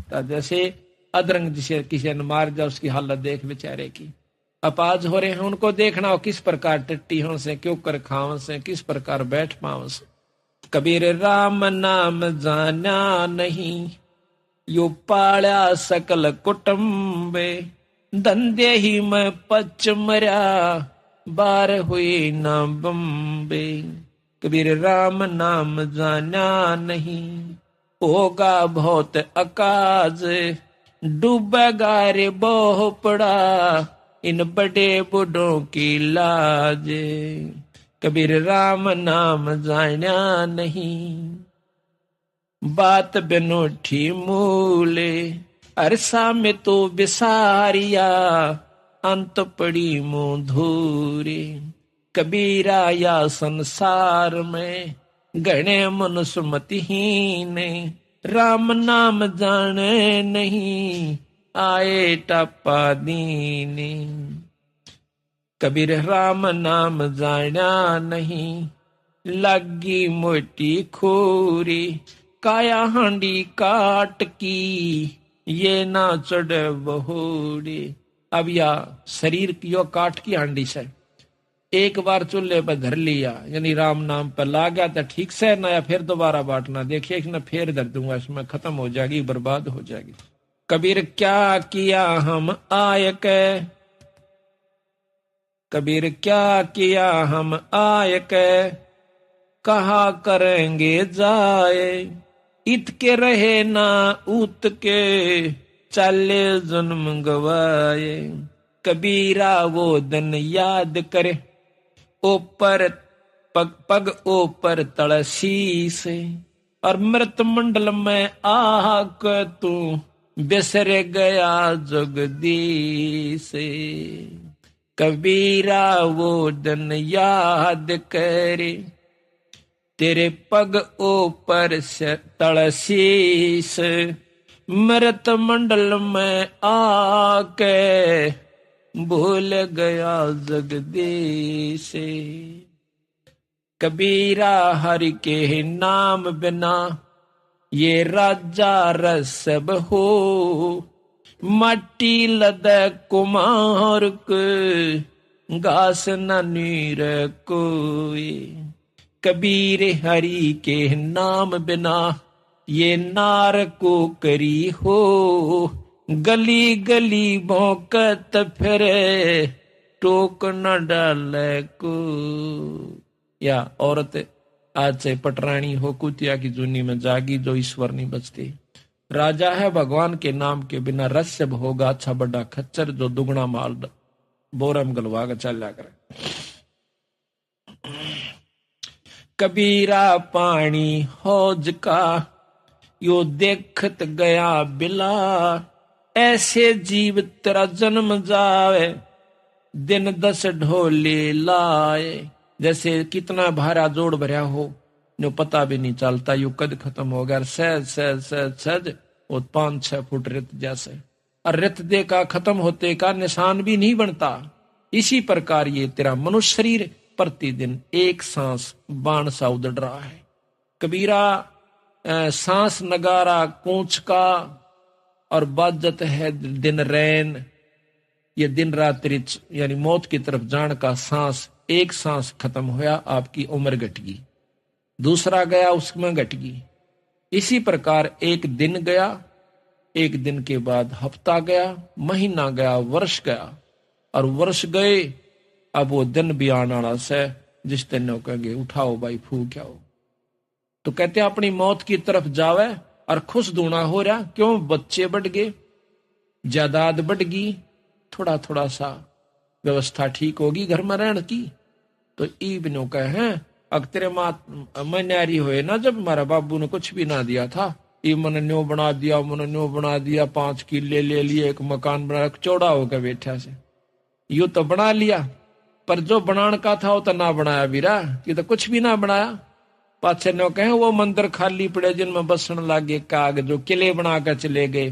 सकता। जैसे अदरंग जिसे किसी ने मार दिया, उसकी हालत देख बेचारे की। अपाज हो रहे हैं, उनको देखना हो किस प्रकार टट्टी हों से, क्यों कर खाओ से, किस प्रकार बैठ पाओ से। कबीर राम नाम जाना नहीं, यो पाल्या सकल कुटुंबे, धंधे ही में पच मर्या, बार हुई न बम्बे। कबीर राम नाम जाना नहीं, होगा बहुत अकाज, डूबेगा रे बोह पड़ा, इन बड़े बूढ़ों की लाज। कबीर राम नाम जाना नहीं, बात बिनोठी मूले, अरसा में तो बिसारिया, अंत पड़ी मुंह धूरे। कबीरा या संसार में गणे मनुष्य मतिहीन, राम नाम जाने नहीं, आए टप्पा दीने। कबीर राम नाम जाना नहीं, लगी मोटी खोरी, काया हांडी काट की, ये ना चढ़ बहोड़ी। अब या शरीर की यो काट की हांडी से एक बार चूल्हे पर धर लिया, यानी राम नाम पर ला गया तो ठीक से, ना या फिर दोबारा बांटना, देखिए कि ना फिर धर दूंगा, इसमें खत्म हो जाएगी, बर्बाद हो जाएगी। कबीर क्या किया हम आय के, कबीर क्या किया हम आय के, कहा करेंगे जाए, इत के रहे ना उत के, चले जन्म गवाए। कबीरा वो दिन याद करे, ऊपर पग पग ऊपर तड़सी से, और मृत मंडल में आक तू बिसर गया जगदीश। कबीरा वो दिन याद करे, तेरे पग ऊपर से तड़सीस, मृत मंडल में आके भूल गया जगदीश। कबीरा हरि के नाम बिना ये राजा रसब हो, मट्टी लद कुमार के घास न नीर कोई। कबीर हरि के नाम बिना ये नार को करी हो, गली गली भौंकत फिरे, टोक न डाले को। या औरत आज से पटरानी हो, कुतिया की जूनी में जागी, जो ईश्वर नहीं बचती। राजा है भगवान के नाम के बिना रस्यब होगा, अच्छा बड़ा खच्चर, जो दुगना माल बोरम गलवा कर चल करे। कबीरा पानी हौज का यो देखत गया बिला, ऐसे जीव तेरा जन्म जावे, दिन 10 ढोले लाए। जैसे कितना भारा जोड़ भरा हो, जो पता भी नहीं चलता, यू कद खत्म हो गया, सहज सहज सहज सहज, वो 5-6 फुट रित जैसे, और रित दे का खत्म होते का निशान भी नहीं बनता। इसी प्रकार ये तेरा मनुष्य शरीर प्रतिदिन एक सांस बाण सा उदड़ रहा है। कबीरा सांस नगारा कूंच का, और बाजत है दिन रैन, ये दिन रात्रि यानी मौत की तरफ जान का सांस। एक सांस खत्म होया, आपकी उम्र घट गई, दूसरा गया उसमें घट गई। इसी प्रकार एक दिन गया, एक दिन के बाद हफ्ता गया, महीना गया, वर्ष गया, और वर्ष गए, अब वो दिन भी आने वाला से जिस दिन कहेंगे उठाओ भाई फूक आओ। तो कहते हैं अपनी मौत की तरफ जावे और खुश दूना हो रहा, क्यों? बच्चे बढ़ गए, जायदाद बढ़ गई, थोड़ा थोड़ा सा व्यवस्था ठीक होगी घर में रहने की। तो ईबनों कहे अग तेरे मैं न्यारी हुए ना, जब हमारा बाबू ने कुछ भी ना दिया था, ये मन न्यो बना दिया, मन न्यो बना दिया, 5 किले ले लिए, एक मकान बना, चौड़ा होकर बैठा से, यू तो बना लिया, पर जो बनाने का था वो तो ना बनाया बीरा, ये तो कुछ भी ना बनाया। पाछे नो कहे वो मंदिर खाली पड़े जिनमें बसन लागे काग, जो किले बनाकर चले गए।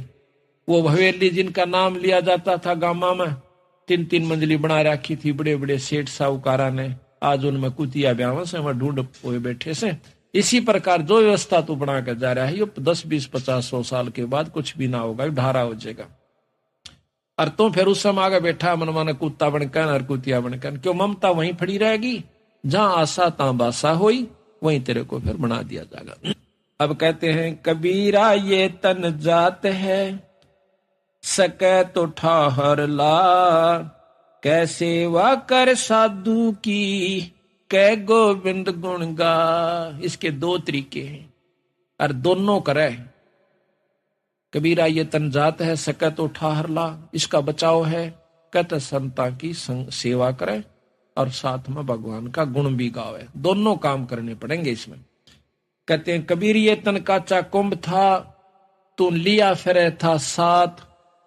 वो हवेली जिनका नाम लिया जाता था गामा में, 3-3 मंजिली बना रखी थी बड़े बड़े सेठ साहूकारा ने, आज उनमें कुतिया ब्याह से वह ढूंढ हुए बैठे से। इसी प्रकार जो व्यवस्था तू बना कर जा रहा है, ये 10, 20, 50, 100 साल के बाद कुछ भी ना होगा, ढारा हो जाएगा। और तो फिर उस समय आगे बैठा मनमाना कुत्ता बनकर और कुतिया बनकर, क्यों ममता वहीं पड़ी रहेगी, जहां आशा तां बासा होई, वहीं तेरे को फिर बना दिया जाएगा। अब कहते हैं कबीरा ये तन जात है, सके तो ठाहर ला, कैसे वा कर साधु की, कै गोविंद गुण गा। इसके दो तरीके हैं और दोनों करे। कबीरा ये तन जात है, सके तो ठाहर ला, इसका बचाव है, कहते संता की सेवा करे और साथ में भगवान का गुण भी गावे। दोनों काम करने पड़ेंगे इसमें। कहते हैं कबीर ये तन काचा कुंभ था, तू लिया फिरे था साथ,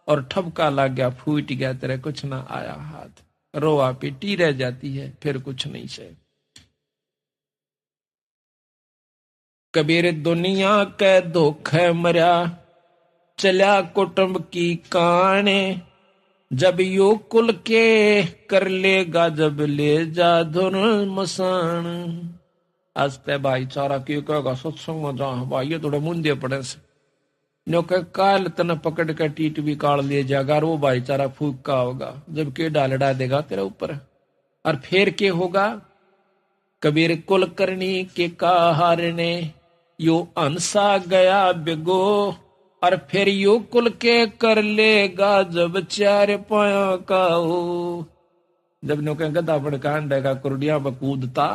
और ठपका लग गया फूट गया तेरे कुछ ना आया हाथ। रोआ पीटी रह जाती है फिर कुछ नहीं से। कबीर दुनिया के धोखे मर्या, चल्या कुटुंब की काने, जब यो कुल के कर लेगा, जब ले जा धुन मसान। आज ते भाईचारा क्यों कहेगा सत्संग में जा भाई, ये थोड़े मुंदे पड़े से नो कह काल तन पकड़ कर टीट भी काट लिए जाएगा, वो भाईचारा फूक का होगा, जब के डालडा देगा तेरे ऊपर। और फिर के होगा, कबीर कुल करनी के काहारने, यो अंसा गया बिगो, और फिर यो कुल के कर लेगा, जब चार पाया का हो। जब नो कह गदा बड़का अंडेगा कुरडिया बकूदता,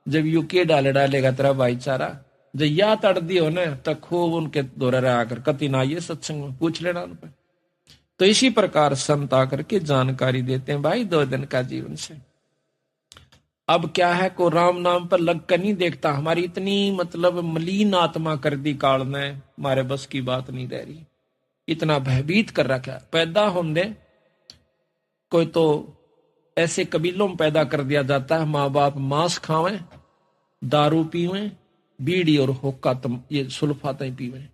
जब यू के डालेगा तेरा भाईचारा, जब या तड़ दियो न तो खूब उनके दौरे आकर कति ना ये सत्संग में पूछ लेना उन पर। तो इसी प्रकार संत आकर के जानकारी देते हैं भाई 2 दिन का जीवन से। अब क्या है को राम नाम पर लग कर नहीं देखता, हमारी इतनी मतलब मलिन आत्मा कर दी काल ने, हमारे बस की बात नहीं रह रही, इतना भयभीत कर रखा। पैदा होने कोई तो ऐसे कबीलों में पैदा कर दिया जाता है, माँ बाप मांस खावे, दारू पीवे, बीड़ी और होक्का ये सुल्फातें पीवे,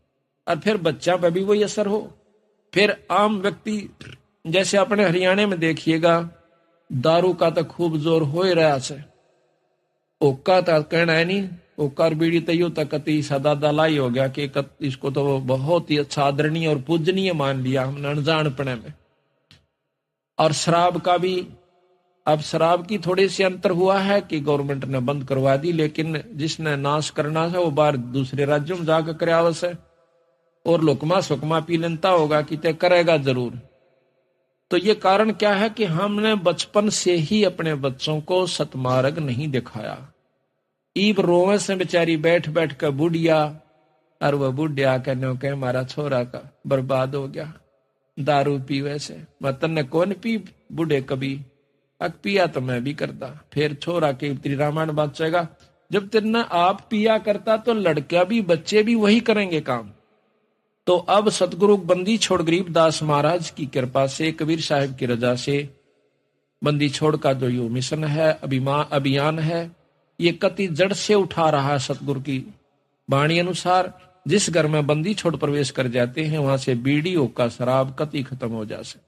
और फिर बच्चा पे भी वही असर हो। फिर आम व्यक्ति जैसे अपने हरियाणा में देखिएगा, दारू का तो खूब जोर हो ही रहा से, होक्का तो कहना है नहीं, होक्का और बीड़ी तैयो तक कति सदा दलाई हो गया कि इसको तो बहुत ही अच्छा आदरणीय और पूजनीय मान लिया हमने अनजानपने में। और शराब का भी, अब शराब की थोड़ी सी अंतर हुआ है कि गवर्नमेंट ने बंद करवा दी, लेकिन जिसने नाश करना है वो बाहर दूसरे राज्यों में जाकर करे आवश्य है, और लुकमा सुकमा पी लेता होगा कि ते करेगा जरूर। तो ये कारण क्या है कि हमने बचपन से ही अपने बच्चों को सतमार्ग नहीं दिखाया। ईब रोवे से बेचारी बैठ बैठ कर बुढ़िया, और वह बुढ़िया कहने के हमारा छोरा का बर्बाद हो गया दारू पीवे से। मतन ने कौन पी बूढ़े कभी, अक पिया तो मैं भी करता, फिर छोरा के तेरी रामायण बचेगा। जब तेरना आप पिया करता तो लड़का भी बच्चे भी वही करेंगे काम। तो अब सतगुरु बंदी छोड़ गरीबदास महाराज की कृपा से, कबीर साहिब की रजा से, बंदी छोड़ का जो यो मिशन है, अभियान है, ये कति जड़ से उठा रहा है। सतगुरु की वाणी अनुसार जिस घर में बंदी छोड़ प्रवेश कर जाते हैं, वहां से बीड़ी होका शराब कति खत्म हो जाए।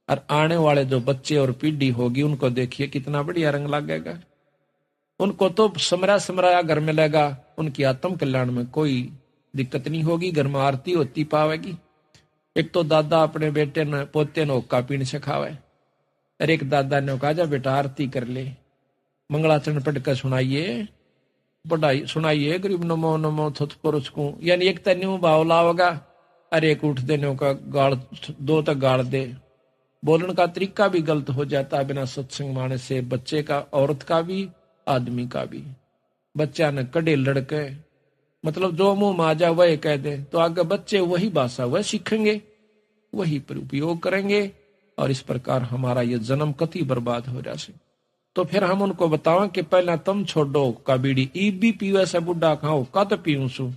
और आने वाले जो बच्चे और पीढ़ी होगी उनको देखिए कितना बढ़िया रंग लगेगा। उनको तो समराया घर में लेगा, उनकी आत्म कल्याण में कोई दिक्कत नहीं होगी, घर में आरती होती पावेगी। एक तो दादा अपने बेटे ने पोते ने होक्का पीने सिखावे, और एक दादा ने कहा जा बेटा आरती कर ले, मंगलाचरण पढ़ कर सुनाइए, पढ़ाई सुनाइए, गरीब नमो नमो थुत पुरुष को, यानी एक तन्यू भाव लाओगा, अरे एक उठ देने का गाड़ दो तक गाड़ दे। बोलने का तरीका भी गलत हो जाता है बिना सत्संग माने से, बच्चे का, औरत का भी, आदमी का भी। बच्चा ने कड़े लड़के मतलब जो मुंह माजा वह कह दे, तो आगे बच्चे वही भाषा वह सीखेंगे, वही पर उपयोग करेंगे, और इस प्रकार हमारा ये जन्म कति बर्बाद हो जाए। तो फिर हम उनको बताओ कि पहला तुम छोड़ो का बीड़ी, ईब भी पीवे से बुढ़ा खाओ का तो पीऊं सु,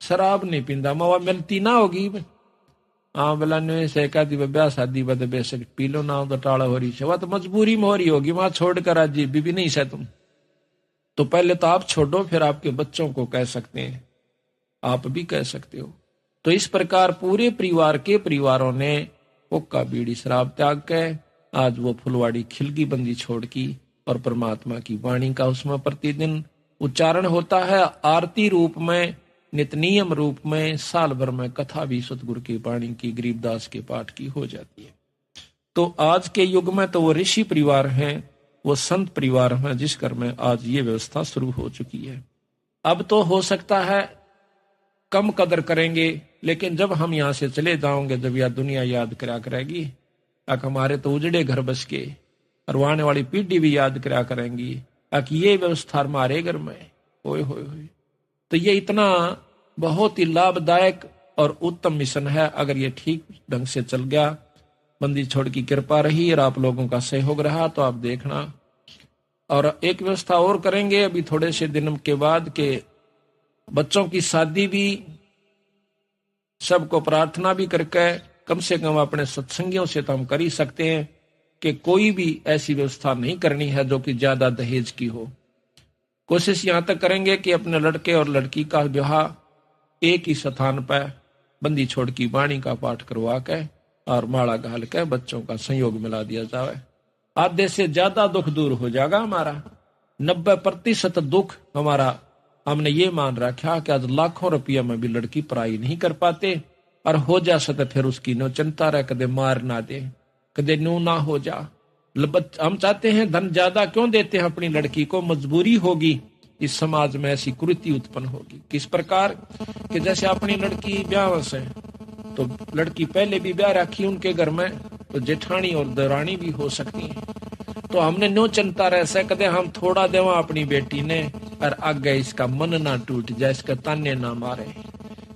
शराब नहीं पींदा, मवा मिलती ना होगी। हाँ बोला ने से कहती ब्याह शादी बद बेशक पी लो ना, तो टाड़ा हो रही है, वह तो मजबूरी में हो रही होगी, वहां छोड़कर आज बीबी नहीं से तुम। तो पहले तो आप छोड़ो, फिर आपके बच्चों को कह सकते हैं, आप भी कह सकते हो। तो इस प्रकार पूरे परिवार के परिवारों ने हुक्का बीड़ी शराब त्याग के आज वो फुलवाड़ी खिलगी बंदी छोड़ की, और परमात्मा की वाणी का उसमें प्रतिदिन उच्चारण होता है आरती रूप में, नितनियम रूप में, साल भर में कथा भी सतगुरु की वाणी की, गरीबदास के पाठ की हो जाती है। तो आज के युग में तो वो ऋषि परिवार हैं, वो संत परिवार हैं, जिस घर में आज ये व्यवस्था शुरू हो चुकी है। अब तो हो सकता है कम कदर करेंगे, लेकिन जब हम यहाँ से चले जाओगे, जब यह दुनिया याद करा करेगी, अक हमारे तो उजड़े घर बस के, और आने वाली पीढ़ी भी याद करा करेंगी अक ये व्यवस्था हमारे घर में होए होए होए। तो ये इतना बहुत ही लाभदायक और उत्तम मिशन है। अगर ये ठीक ढंग से चल गया, बंदी छोड़ की कृपा रही और आप लोगों का सहयोग रहा, तो आप देखना। और एक व्यवस्था और करेंगे अभी थोड़े से दिन के बाद के बच्चों की शादी भी, सबको प्रार्थना भी करके कम से कम अपने सत्संगियों से तो हम कर ही सकते हैं कि कोई भी ऐसी व्यवस्था नहीं करनी है जो कि ज्यादा दहेज की हो। कोशिश यहां तक करेंगे कि अपने लड़के और लड़की का विवाह एक ही स्थान पर बंदी छोड़ की वाणी का पाठ करवा के और माला घाल के बच्चों का संयोग मिला दिया जाए। आधे से ज्यादा दुख दूर हो जाएगा हमारा। 90% दुख हमारा, हमने ये मान रखा कि आज लाखों रुपया में भी लड़की पढ़ाई नहीं कर पाते, और हो जा सके फिर उसकी नो चिंता रहे, कदे मार ना दे, कदे नू ना हो जा। हम चाहते हैं धन ज्यादा क्यों देते हैं अपनी लड़की को, मजबूरी होगी, इस समाज में ऐसी कुरीति उत्पन्न होगी। किस प्रकार कि जैसे अपनी लड़की ब्याह से, तो लड़की पहले भी ब्याह रखी उनके घर में, तो जेठानी और दरानी भी हो सकती है। तो हमने नो चिंता रह सकते, हम थोड़ा देवा अपनी बेटी ने, और आगे इसका मन ना टूट जाए, इसका ताने ना मारे।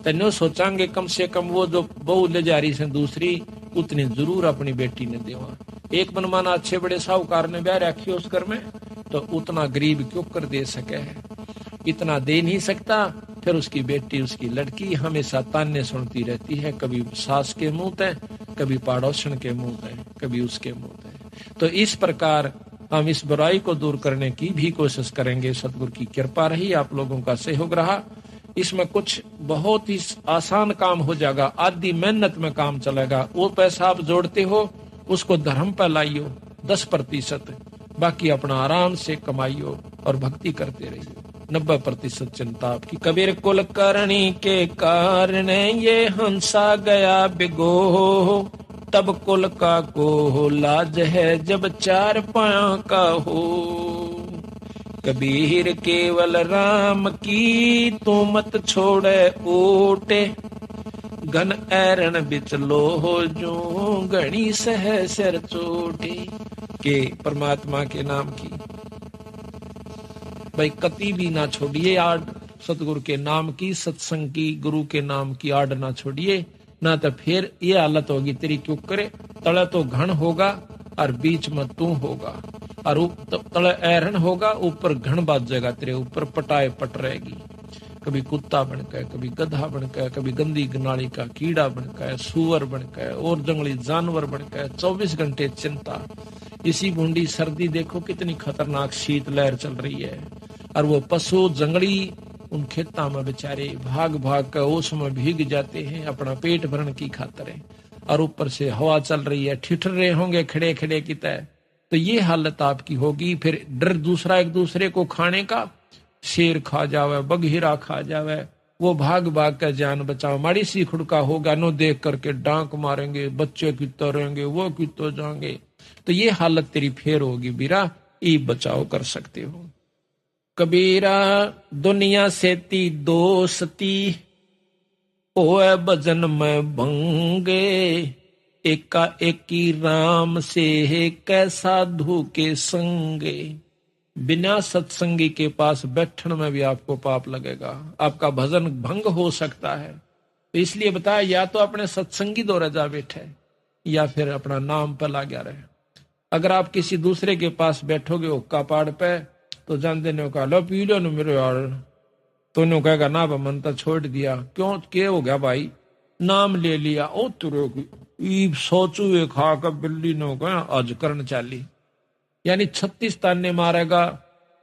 तो सोचांगे कम से कम वो जो बहू ले जा रही से दूसरी, उतनी जरूर अपनी बेटी ने देवा। एक मनमाना अच्छे बड़े साहूकार ने ब्याह रखी उस घर में, तो उतना गरीब क्यों कर दे सके है, इतना दे नहीं सकता। फिर उसकी बेटी, उसकी लड़की हमेशा ताने सुनती रहती है, कभी सास के मुंह ते, कभी पड़ोसन के मुंह ते, कभी उसके मुंह ते। तो इस प्रकार हम इस बुराई को दूर करने की भी कोशिश करेंगे। सतगुरु की कृपा रही, आप लोगों का सहयोग रहा। इसमें कुछ बहुत ही आसान काम हो जाएगा, आधी मेहनत में काम चलेगा। वो पैसा आप जोड़ते हो उसको धर्म पर लाइयो 10%, बाकी अपना आराम से कमाइयो और भक्ति करते रहिए। 90% चिंता आपकी। कबीर कुल करणी के कारण ये हंसा गया बिगो, तब कुल का को लाज है जब 4 पाया का हो। कबीर केवल राम की तू मत छोड़े ओटे, घन ऐरण बिच लोहो जो घनी सह सिर चोटे। के परमात्मा के नाम की भाई कति भी ना छोड़िए आड़, सतगुरु के नाम की, सत्संग की, गुरु के नाम की आड़ ना छोड़िए, ना तो फिर ये हालत होगी तेरी क्यों करे। तले तो घन होगा और बीच में तू होगा, और तले ऐरण होगा, ऊपर घन बाजेगा तेरे ऊपर, पटाए पट रहेगी। कभी कुत्ता बनकर, कभी गधा बनकर, कभी गंदी नाली का कीड़ा बनकर, सुअर बनकर और जंगली जानवर बनकर, 24 घंटे चिंता। इसी बूंदी सर्दी देखो कितनी खतरनाक शीत लहर चल रही है, और वो पशु जंगली उन खेतों में बेचारे भाग भाग कर ओस में भीग जाते हैं अपना पेट भरने की खातिर, और ऊपर से हवा चल रही है, ठिठर रहे होंगे खड़े खड़े की तरह। तो ये हालत आपकी होगी। फिर डर दूसरा एक दूसरे को खाने का, शेर खा जावे, बघीरा खा जावे, वो भाग भाग कर जान बचाओ। माड़ी सी खुड़का होगा नो देख करके डांक मारेंगे, बच्चे कितो रहेंगे, वो कितो जाएंगे। तो ये हालत तेरी फेर होगी बीरा, ई बचाव कर सकते हो। कबीरा दुनिया से ती दोस्ती, ओए भजन में भंगे, एका एकी राम से कैसा साधु के संगे। बिना सत्संगी के पास बैठने में भी आपको पाप लगेगा, आपका भजन भंग हो सकता है। तो इसलिए बताया, या तो अपने सत्संगी दौरे जा बैठे, या फिर अपना नाम पर लगा रहे। अगर आप किसी दूसरे के पास बैठोगे हुक्का पाड़ पे, तो जानते ने कहा लो पी लो न मेरे यार, तो ने कहेगा ना मन तो छोड़ दिया। क्यों क्या हो गया भाई, नाम ले लिया, ओ तुरे सोचू खा कर बिल्ली ने कहा आज करण चाली, यानी 36 ताने मारेगा।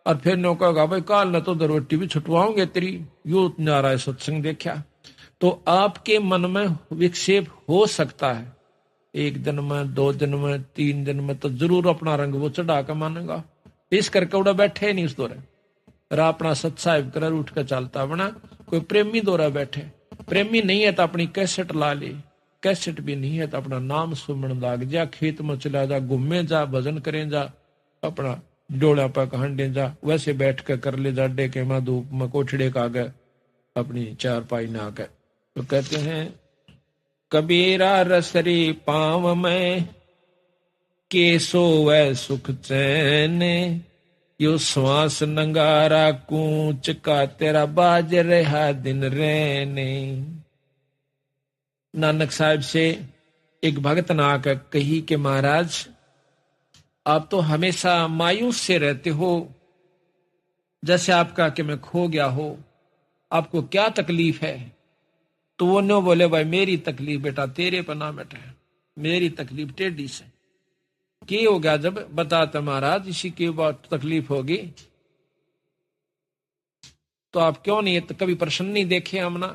और फिर नो कहेगा भाई काल न तो रोटी भी छुटवाओगे तेरी, यो नारा सत्संग देखा। तो आपके मन में विक्षेप हो सकता है, 1 दिन में, 2 दिन में, 3 दिन में, तो जरूर अपना रंग वो चढ़ा कर मानेगा। इस करके उड़ा बैठे नहीं उस दौरे, रा अपना सत्साहिब कर उठ कर चलता बना। कोई प्रेमी दौरा बैठे, प्रेमी नहीं है तो अपनी कैसेट ला ले, कैसेट भी नहीं है तो अपना नाम सुमन लाग जा, खेत में चला जा, घूमे जा, भजन करें जा, अपना डोला पर कहंडे जा, वैसे बैठ कर ले जा डेके में धूप में कोठड़े का आगे अपनी चारपाई ना आके। तो कहते हैं कबीरा रसरी पाँव में के सोवै सुख चैन, यो श्वास नंगारा कूच का तेरा बाज रहा दिन रहने। नानक साहब से एक भगत ने आकर कही कि महाराज आप तो हमेशा मायूस से रहते हो, जैसे आपका कि मैं खो गया हो, आपको क्या तकलीफ है? तो वो नो बोले भाई मेरी तकलीफ बेटा तेरे पर ना बैठे, मेरी तकलीफ टेढ़ी से। क्या हो गया? जब बताते महाराज इसी की बात तकलीफ होगी तो आप क्यों नहीं कभी प्रश्न नहीं देखे हमना?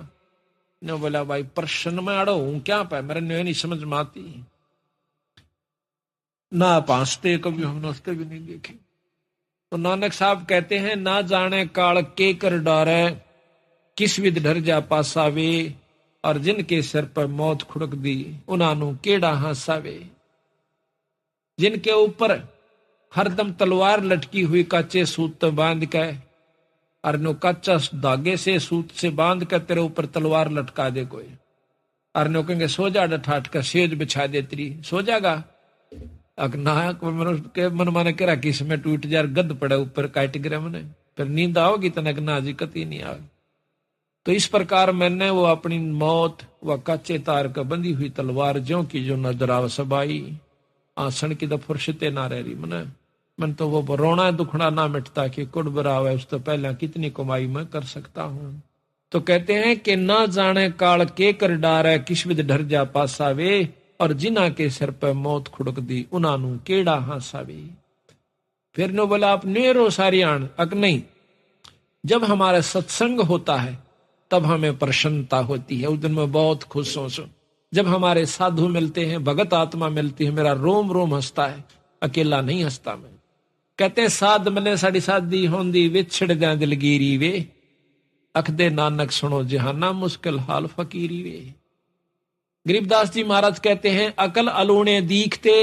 ने बोला भाई प्रश्न में अड़ो हूं क्या पाए, मेरे नहीं समझ में आती ना, पांचते कभी हमने उसके भी नहीं देखे। तो नानक साहब कहते हैं ना जाने काल के कर डारे, किस विध डर जा पासावे, और जिनके सिर पर मौत खुड़क दी उन्हां केड़ा हासावे। जिनके ऊपर हरदम तलवार लटकी हुई काचे सूत बांध के, और नो कच्चा धागे से सूत से बांध कर तेरे ऊपर तलवार लटका दे कोई, और नो कहेंगे सो जा डठाट का सेज बिछा दे तेरी, सो जागा? के मन माने करा किस में टूट जा, गद पड़े ऊपर काट गिरे मने, फिर नींद आओगी तनक ना जी कती नहीं आओगी। तो इस प्रकार मैंने वो अपनी मौत व कच्चे तार का बंधी हुई तलवार ज्यों की जो नजर आव सबाई, आसन की तो फुर्सते ना रह रही मन तो वो रोना दुखना ना मिटता कि कुड़ बराव है, उस तो पहले कितनी कमाई मैं कर सकता हूं। तो कहते हैं कि ना जाने काल के कर डार है, किस विध डर जा पासावे, और जिना के सिर पर मौत खुड़क दी उन्हां केड़ा हासावे। फिर नो बोला आप नेरो सारियाण अक नहीं, जब हमारा सत्संग होता है तब हमें प्रसन्नता होती है, उस दिन मैं बहुत खुश हूं। जब हमारे साधु मिलते हैं, भगत आत्मा मिलती है, मेरा रोम रोम हंसता है, अकेला नहीं हंसता मैं। कहते हैं साध मिले साड़ी सादी होंदी, विछड़ जा दिलगीरी वे, अखदे नानक सुनो जहाना मुश्किल हाल फकीरी वे। गरीबदास जी महाराज कहते हैं अकल अलूणे दीखते,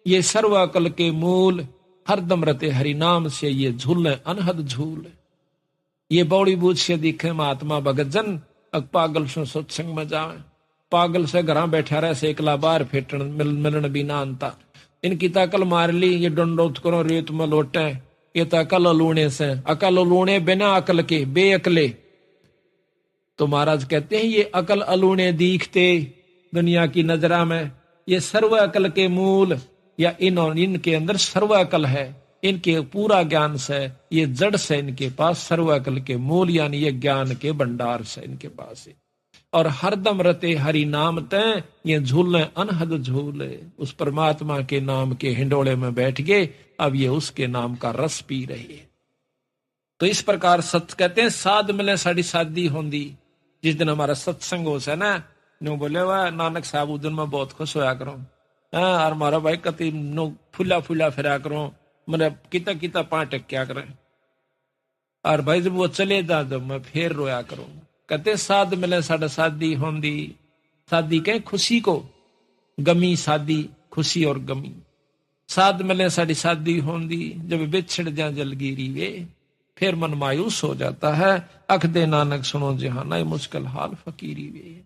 ये सर्व अकल के मूल, हरदम रते हरि नाम से ये झूल अनहद झूल। ये बौड़ी बूझ से दिखे महात्मा भगत जन, अक पागल से सत्संग में जावे, पागल से घर बैठा रहे से एकला बार फेटन मिलन बिना अंता। इनकी तकल मार ली, ये डंडोत करो रेत में लोटे, ये तो अकल लूणे से, अकल लूणे बिना अकल के बेअकले। तो महाराज कहते हैं ये अकल अलूणे दीखते, दुनिया की नजरा में ये सर्व अकल के मूल, या इनके अंदर सर्व अकल है, इनके पूरा ज्ञान से, ये जड़ से इनके पास सर्व अकल के मूल, यानी ये ज्ञान के भंडार से इनके पास है। और हरदम रते हरि नाम तय, ये झूले अनहद झूले, उस परमात्मा के नाम के हिंडोले में बैठ गए, अब ये उसके नाम का रस पी रहे हैं। तो इस प्रकार सत्य कहते हैं साध मिले साड़ी शादी होंगी। जिस दिन हमारा सत्संग हो से ना, नो बोले वाह नानक साहब उस दिन में बहुत खुश होया करो, और हमारा भाई कति नो फुला फुला फिरा करो, मतलब किता किता पांच क्या करें, और भाई जब वो चले जा जब मैं फिर रोया करूं। कहते साध मिले साढ़े शादी होंदी, शादी कहें खुशी को, गमी शादी, खुशी और गमी। साध मिले साड़ी शादी होंदी, जब बिछड़ जा जलगीरी वे, फिर मन मायूस हो जाता है, अख दे नानक सुनो जहाना मुश्किल हाल फकीरी वे।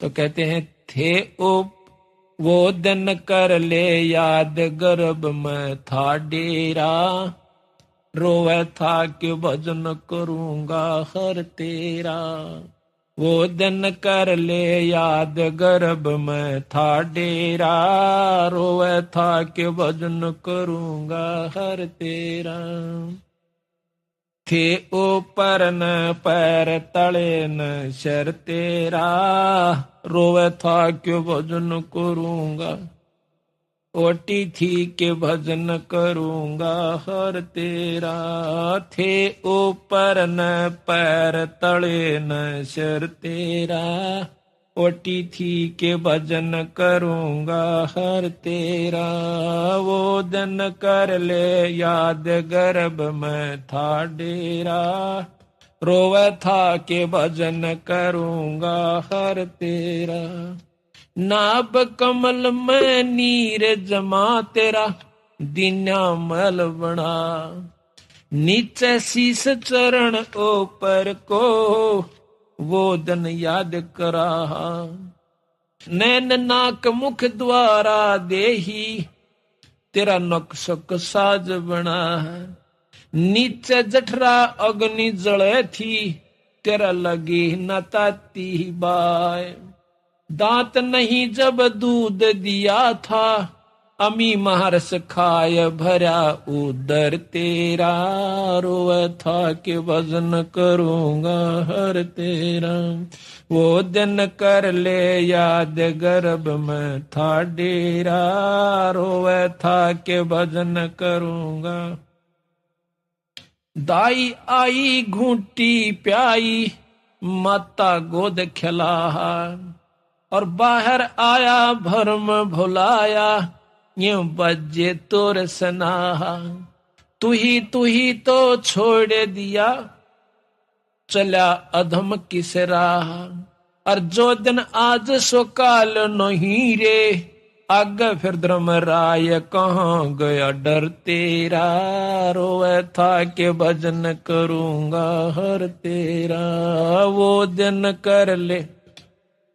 तो कहते हैं थे वो दिन कर ले याद, गर्भ में था डेरा, रोवे था कि भजन करूंगा हर तेरा। वो दिन कर ले याद, गर्भ में था डेरा, रोवे था कि भजन करूंगा हर तेरा। थे ऊपर न पैर तले न शर तेरा, रोवे था कि भजन करूंगा, ओटी थी के भजन करूंगा हर तेरा। थे ऊपर न पैर तले न शर तेरा, ओटी थी के भजन करूंगा हर तेरा। वो दिन कर ले याद गर्भ में था डेरा, रोवे था के भजन करूंगा हर तेरा। नाभ कमल में नीर जमा तेरा, दीना मल बना, नीचे शीस चरण ऊपर को, वो दिन याद करा। नैन नाक मुख द्वारा देही, तेरा नक सुक साज बना। नीचे जठरा अग्नि जले थी, तेरा लगी न ताती बाय। दांत नहीं जब दूध दिया था, अमी महर्ष खाय भरा उदर तेरा। रोवे था के भजन करूंगा हर तेरा। वो दिन कर ले याद गर्भ में था डेरा, रोवे था के भजन करूंगा। दाई आई घूंटी प्याई, माता गोद खिला, और बाहर आया भरम भुलाया, यूं बजे तोर सनाहा। तू ही तो छोड़ दिया, चला अधम किस राह। और जो दिन आज सो काल नहीं रे, आगे फिर धर्म राय कहाँ गया डर तेरा। रोवे था के भजन करूंगा हर तेरा। वो दिन कर ले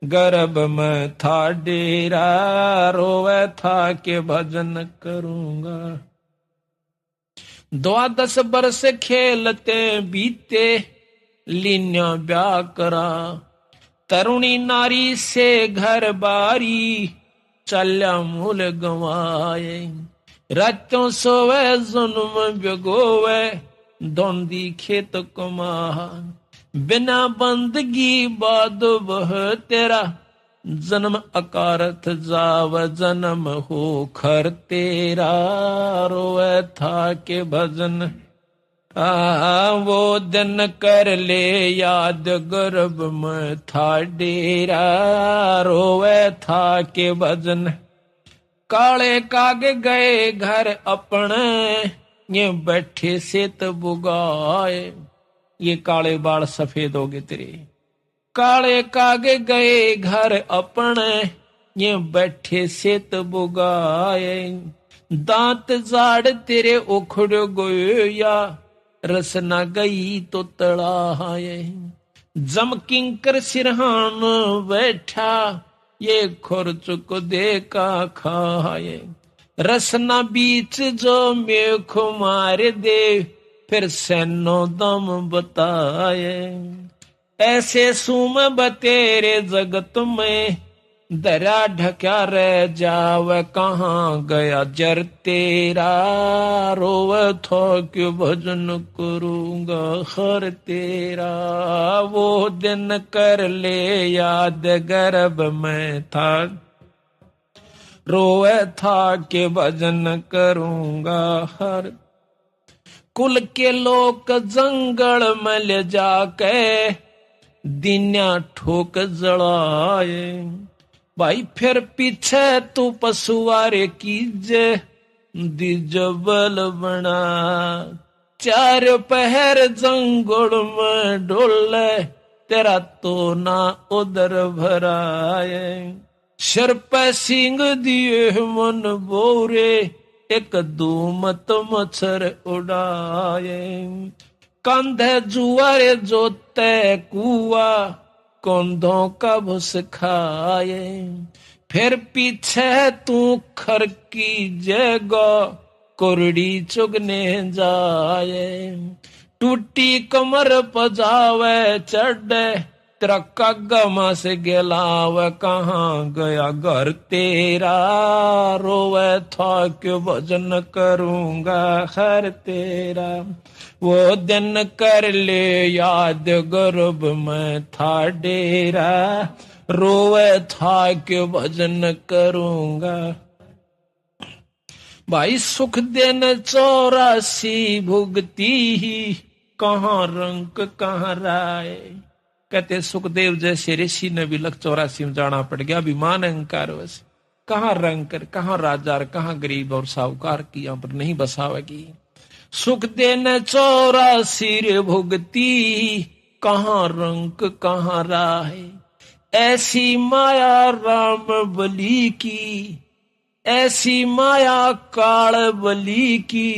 गर्भ में था डेरा, रोवे था के भजन करूंगा। 12 बरस खेलते बीते, लीन्या ब्याह करा। तरुणी नारी से घर बारी, चल्या मूल गवाए। रातों सोवे जुन्म बिगोवे, धोंदी खेत कमा। बिना बंदगी बाद वह तेरा, जन्म अकारथ जाव जन्म हो खर तेरा। रोवे था के भजन वो दिन कर ले याद गर्भ में था डेरा। रोवे था के भजन। काले कागे गए घर अपने, ये बैठे सेत बुगाए। ये काले बाल सफेद हो गए तेरे। काले कागे गए घर अपने, ये बैठे सेत बुगाए। दांत जाड़ तेरे उखड़ गए या, रस न गई तो तड़ाए। जम किंकर सिरहान बैठा, ये खुर चुक दे का खाए। रस न बीच जो मेख मार दे, फिर सैनो दम बताए। ऐसे सुम बतेरे जगत में, दरा ढक्या रह जाव कहाँ गया जर तेरा। रोव थो क्यों भजन करूंगा हर तेरा। वो दिन कर ले याद गर्भ में था, रोवे था के भजन करूंगा हर। कुल के लोग जंगल में ले जाके, दिन्या ठोक जड़ाए। भाई फिर पीछे तू पशुआरे कीजे, दिजबल बना। 4 पहर जंगल में डोले, तेरा तो ना उधर भराए। सिर पे सिंग दिए मन बोरे, एक दूमत मच्छर उड़ाए। कंधे जुआरे जोते कुआ, कंधों का भुस खाए। फिर पीछे तू खर की जगह, कुरड़ी चुगने जाए। टूटी कमर पजावे चढ़े, तेरा कगमा से गिलाव कहाँ गया घर तेरा। रोवे था क्यों भजन करूंगा हर तेरा। वो दिन कर ले याद गर्भ में था डेरा। रोवे था क्यों भजन करूंगा। भाई सुख दिन 84 भुगती ही, कहाँ रंक कहाँ राय। कहते सुखदेव जैसे ऋषि ने भी लख 84 में जाना पड़ गया, अभिमान अहंकार वैसे कहाँ रंकर, कहाँ राजा, कहाँ गरीब और साहूकार की यहाँ पर नहीं बसावेगी। सुख देने 84 रे भुगती, कहाँ रंक कहाँ राह, ऐसी माया राम बली की, ऐसी माया काल बली की,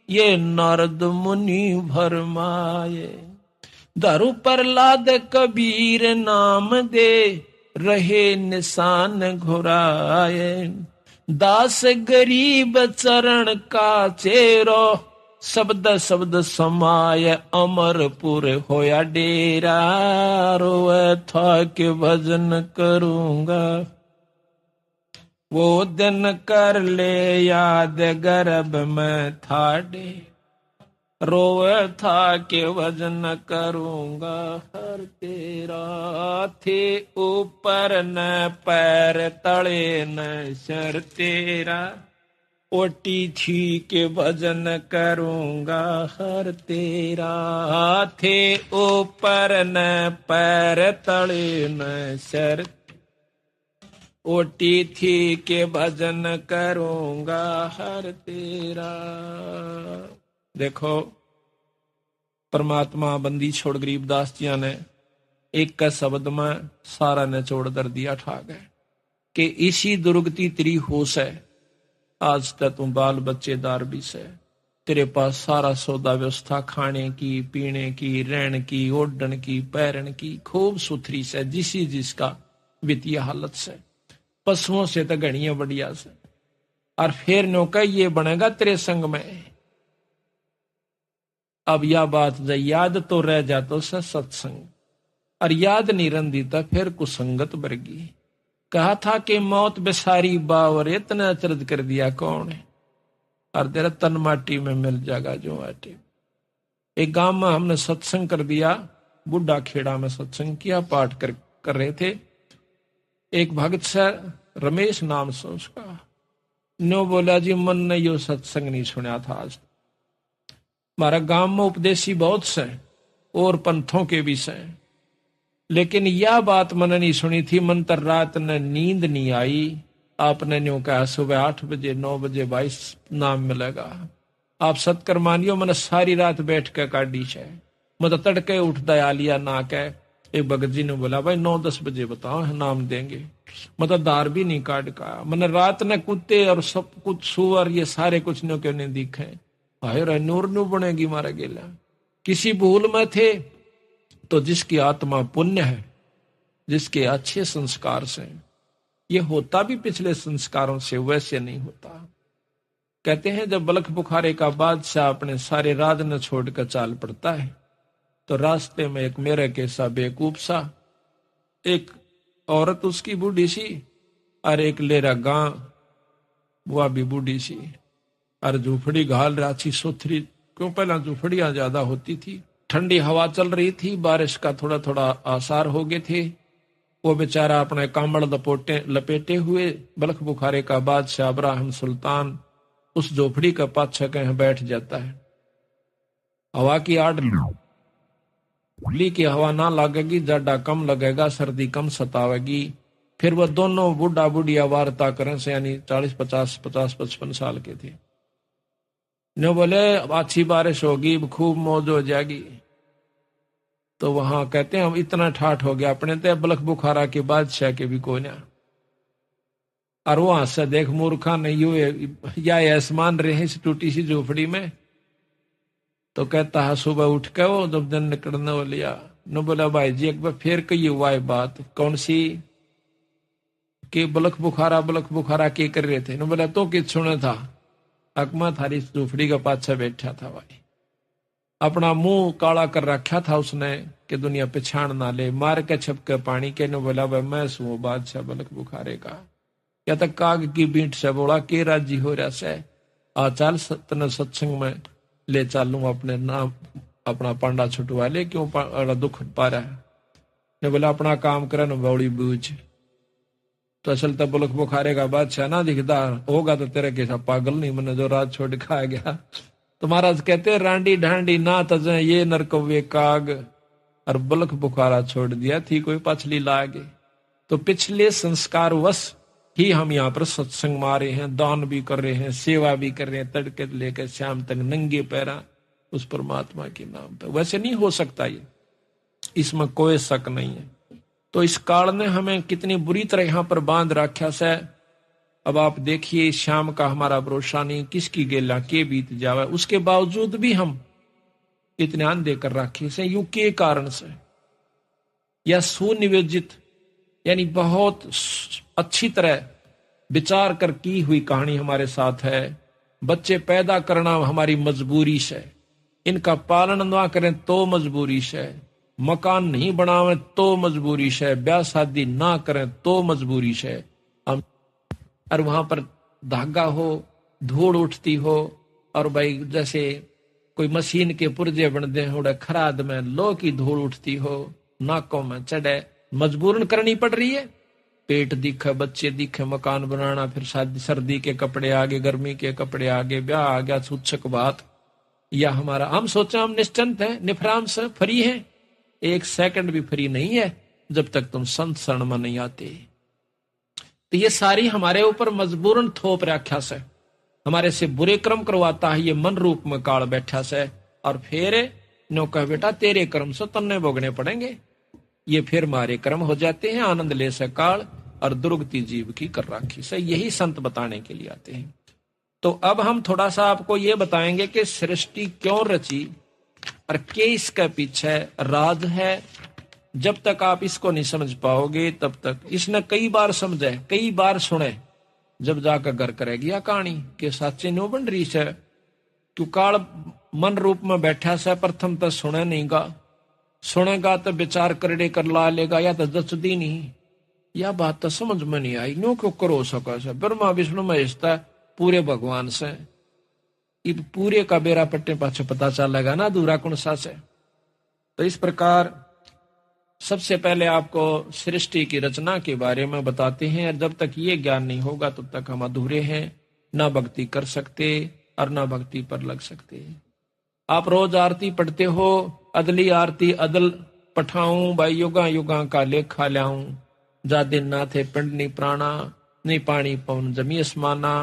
ये नारद मुनि भरमाए। दारू पर लाद कबीर नाम दे, रहे निशान घुराए। दास गरीब चरण का चेरो, शब्द शब्द समाय अमरपुर होया डेरा। रोए था के भजन करूंगा, वो दिन कर ले याद गर्भ में थाड़े। रोए था के भजन करूंगा हर तेरा, थे ऊपर न पैर तले न सर तेरा। ओटी थी के भजन करूंगा हर तेरा, थे ऊपर न पैर तले न सर। ओटी थी के भजन करूंगा हर तेरा। देखो परमात्मा बंदी छोड़ गरीबदास जिया ने एक का शब्द में सारा ने छोड़ कर दिया ठा गए कि इसी दुर्गति तेरी होश है। आज तक तुम बाल बच्चेदार भी से, तेरे पास सारा सौदा व्यवस्था खाने की, पीने की, रहने की, ओढ़न की, पैरन की खूब सुथरी से, जिसी जिसका वित्तीय हालत से, पशुओं से तो घड़ियां बढ़िया से। और फिर नौका ये बनेगा तेरे संग में। अब यह बात जब याद तो रह जातो से सत्संग, और याद नहीं रंदी तो फिर कुसंगत बरगी। कहा था कि मौत बेसारी बावर, इतना अचरज कर दिया कौन है, और तेरा तन माटी में मिल जाएगा जो आटे। एक गांव में हमने सत्संग कर दिया, बुढ़ा खेड़ा में सत्संग किया, पाठ कर रहे थे। एक भगत सर रमेश नाम से उसका, नो बोला जी मन ने यो सत्संग नहीं सुना था आज। हमारा गांव में उपदेशी बहुत से और पंथों के भी से, लेकिन यह बात मैंने नहीं सुनी थी। मन तर रात ने नींद नहीं आई। आपने न्यू कहा सुबह 8 बजे 9 बजे 22 नाम मिलेगा। आप सत्कर मानियो, मैंने सारी रात बैठ के काटी है। मतलब तड़के उठता आलिया ना कह। एक भगत जी ने बोला भाई 9-10 बजे बताओ नाम देंगे। मतलब दार भी नहीं काट का। मैंने रात ने कुत्ते और सब कुछ सुअर ये सारे कुछ न्यू क्यों नहीं दिखे। हाय नूर न्यू बनेगी मारा गेला। किसी भूल में थे तो जिसकी आत्मा पुण्य है, जिसके अच्छे संस्कार से, ये होता भी पिछले संस्कारों से, वैसे नहीं होता। कहते हैं जब बलख बुखारे का बादशाह अपने सारे राज न छोड़कर चाल पड़ता है, तो रास्ते में एक मेरे के सा बेवकूफ सा, एक औरत उसकी बूढ़ी सी, और एक लेरा गां वह भी बूढ़ी सी, और झूपड़ी घाल राची सुथरी, क्यों पहला झूपड़ियां ज्यादा होती थी। ठंडी हवा चल रही थी, बारिश का थोड़ा थोड़ा आसार हो गए थे। वो बेचारा अपने कांबड़ लपेटे हुए बलख बुखारे का बादशाह इब्राहिम सुल्तान उस झोपड़ी का पाछा कहीं बैठ जाता है। हवा की आड़ ली की हवा ना लगेगी, जाडा कम लगेगा, सर्दी कम सतावेगी। फिर वह दोनों बूढ़ा बुढ़िया वार्ता करें से, यानी 40-50-55 साल के थे। नो बोले अच्छी बारिश होगी, खूब मौज हो जाएगी। तो वहां कहते हैं हम इतना ठाठ हो गया अपने ते बलख बुखारा के बादशाह के भी कोई ना। और वहां से देख मूर्खा नहीं हुए या आसमान रहे इस टूटी सी झोपड़ी में। तो कहता है सुबह उठ के वो जब दिन निकलने हो लिया, न बोला भाई जी एक बार फिर कही हुआ है बात, कौन सी कि बलख बुखारा के कर रहे थे। न बोला तो किस सुने था, अकमा थारी झोपड़ी का पाछा बैठा था भाई, अपना मुंह काला कर रखा था उसने कि दुनिया पहचान ना ले, मार के छपके पानी के। न बोला भाई मैं सू बादशाह बलख बुखारे का, क्या तक काग की बीट से बोला के राजी हो रहा से, आ चल सतन सत्संग में ले चालू, अपने नाम अपना पांडा छुटवा ले, क्यों दुख पा रहा है। ने बोला अपना काम करे न बौड़ी बूझ। तो असल तो बलख बुखारे का बादशाह ना दिखता होगा तो तेरे कैसा पागल नहीं, मैंने जो रात छोड़ खा गया। तो महाराज कहते रांडी ढांडी ना तजे ये नरकवे काग, और बलख बुखारा छोड़ दिया थी कोई पछली लागे। तो पिछले संस्कार वश ही हम यहाँ पर सत्संग में आ रहे हैं, दान भी कर रहे हैं, सेवा भी कर रहे हैं, तड़के लेकर शाम तक नंगे पैरा उस परमात्मा के नाम पे। वैसे नहीं हो सकता ये, इसमें कोई शक नहीं है। तो इस काल ने हमें कितनी बुरी तरह यहाँ पर बांध रखा से। अब आप देखिए, शाम का हमारा भरोसा नहीं, किसकी गेला के बीत जावे, उसके बावजूद भी हम इतने अंधे कर रखे से। यू के कारण से, या सुनियोजित यानी बहुत अच्छी तरह विचार कर की हुई कहानी हमारे साथ है। बच्चे पैदा करना हमारी मजबूरी से, इनका पालन ना करें तो मजबूरी से, मकान नहीं बनावे तो मजबूरी से, ब्याह शादी ना करें तो मजबूरी से। हम और वहां पर धागा हो, धूड़ उठती हो, और भाई जैसे कोई मशीन के पुर्जे बनते हो, खराद में लो की धूड़ उठती हो, नाकों में चढ़े, मजबूरन करनी पड़ रही है। पेट दिखे, बच्चे दिखे, मकान बनाना, फिर शादी, सर्दी के कपड़े आगे, गर्मी के कपड़े आगे, ब्याह आ गया, सूचक बात। या हमारा हम सोचा हम निश्चिंत है, निफराम से फ्री है, एक सेकंड भी फ्री नहीं है जब तक तुम संत शरण में नहीं आते। तो ये सारी हमारे ऊपर मजबूरन थोप रखा से, हमारे से बुरे कर्म करवाता है ये मन रूप में काल बैठा से। और फिर नो कह बेटा तेरे कर्म से तन्ने भोगने पड़ेंगे। ये फिर मारे कर्म हो जाते हैं, आनंद ले से काल और दुर्गति जीव की कर राखी से। यही संत बताने के लिए आते हैं। तो अब हम थोड़ा सा आपको ये बताएंगे कि सृष्टि क्यों रची और के इसके पीछे राज है। जब तक आप इसको नहीं समझ पाओगे तब तक, इसने कई बार समझे, कई बार सुने, जब जाकर घर करेगी या कहानी के साचे नो बन रही से। क्यों काल मन रूप में बैठा से, प्रथम तो सुने नहीं गा, सुनेगा तो विचार करड़े कर ला लेगा, या तो जचदी नहीं, या बात तो समझ में नहीं आई, नो क्यों करो सका से। ब्रह्मा विष्णु महेश पूरे भगवान से, पूरे का बेरा पट्टे पाछे पता चलेगा ना दूरा कौन सा से। तो इस प्रकार सबसे पहले आपको सृष्टि की रचना के बारे में बताते हैं। और जब तक ये ज्ञान नहीं होगा तब तक हम अधूरे हैं, ना भक्ति कर सकते और ना भक्ति पर लग सकते। आप रोज आरती पढ़ते हो, अदली आरती अदल पठाऊं, भाई युगा युगा का लेखा ल्याऊं, जा दिन ना थे पिंड नहीं प्राणा, नहीं पानी पवन जमी असमाना,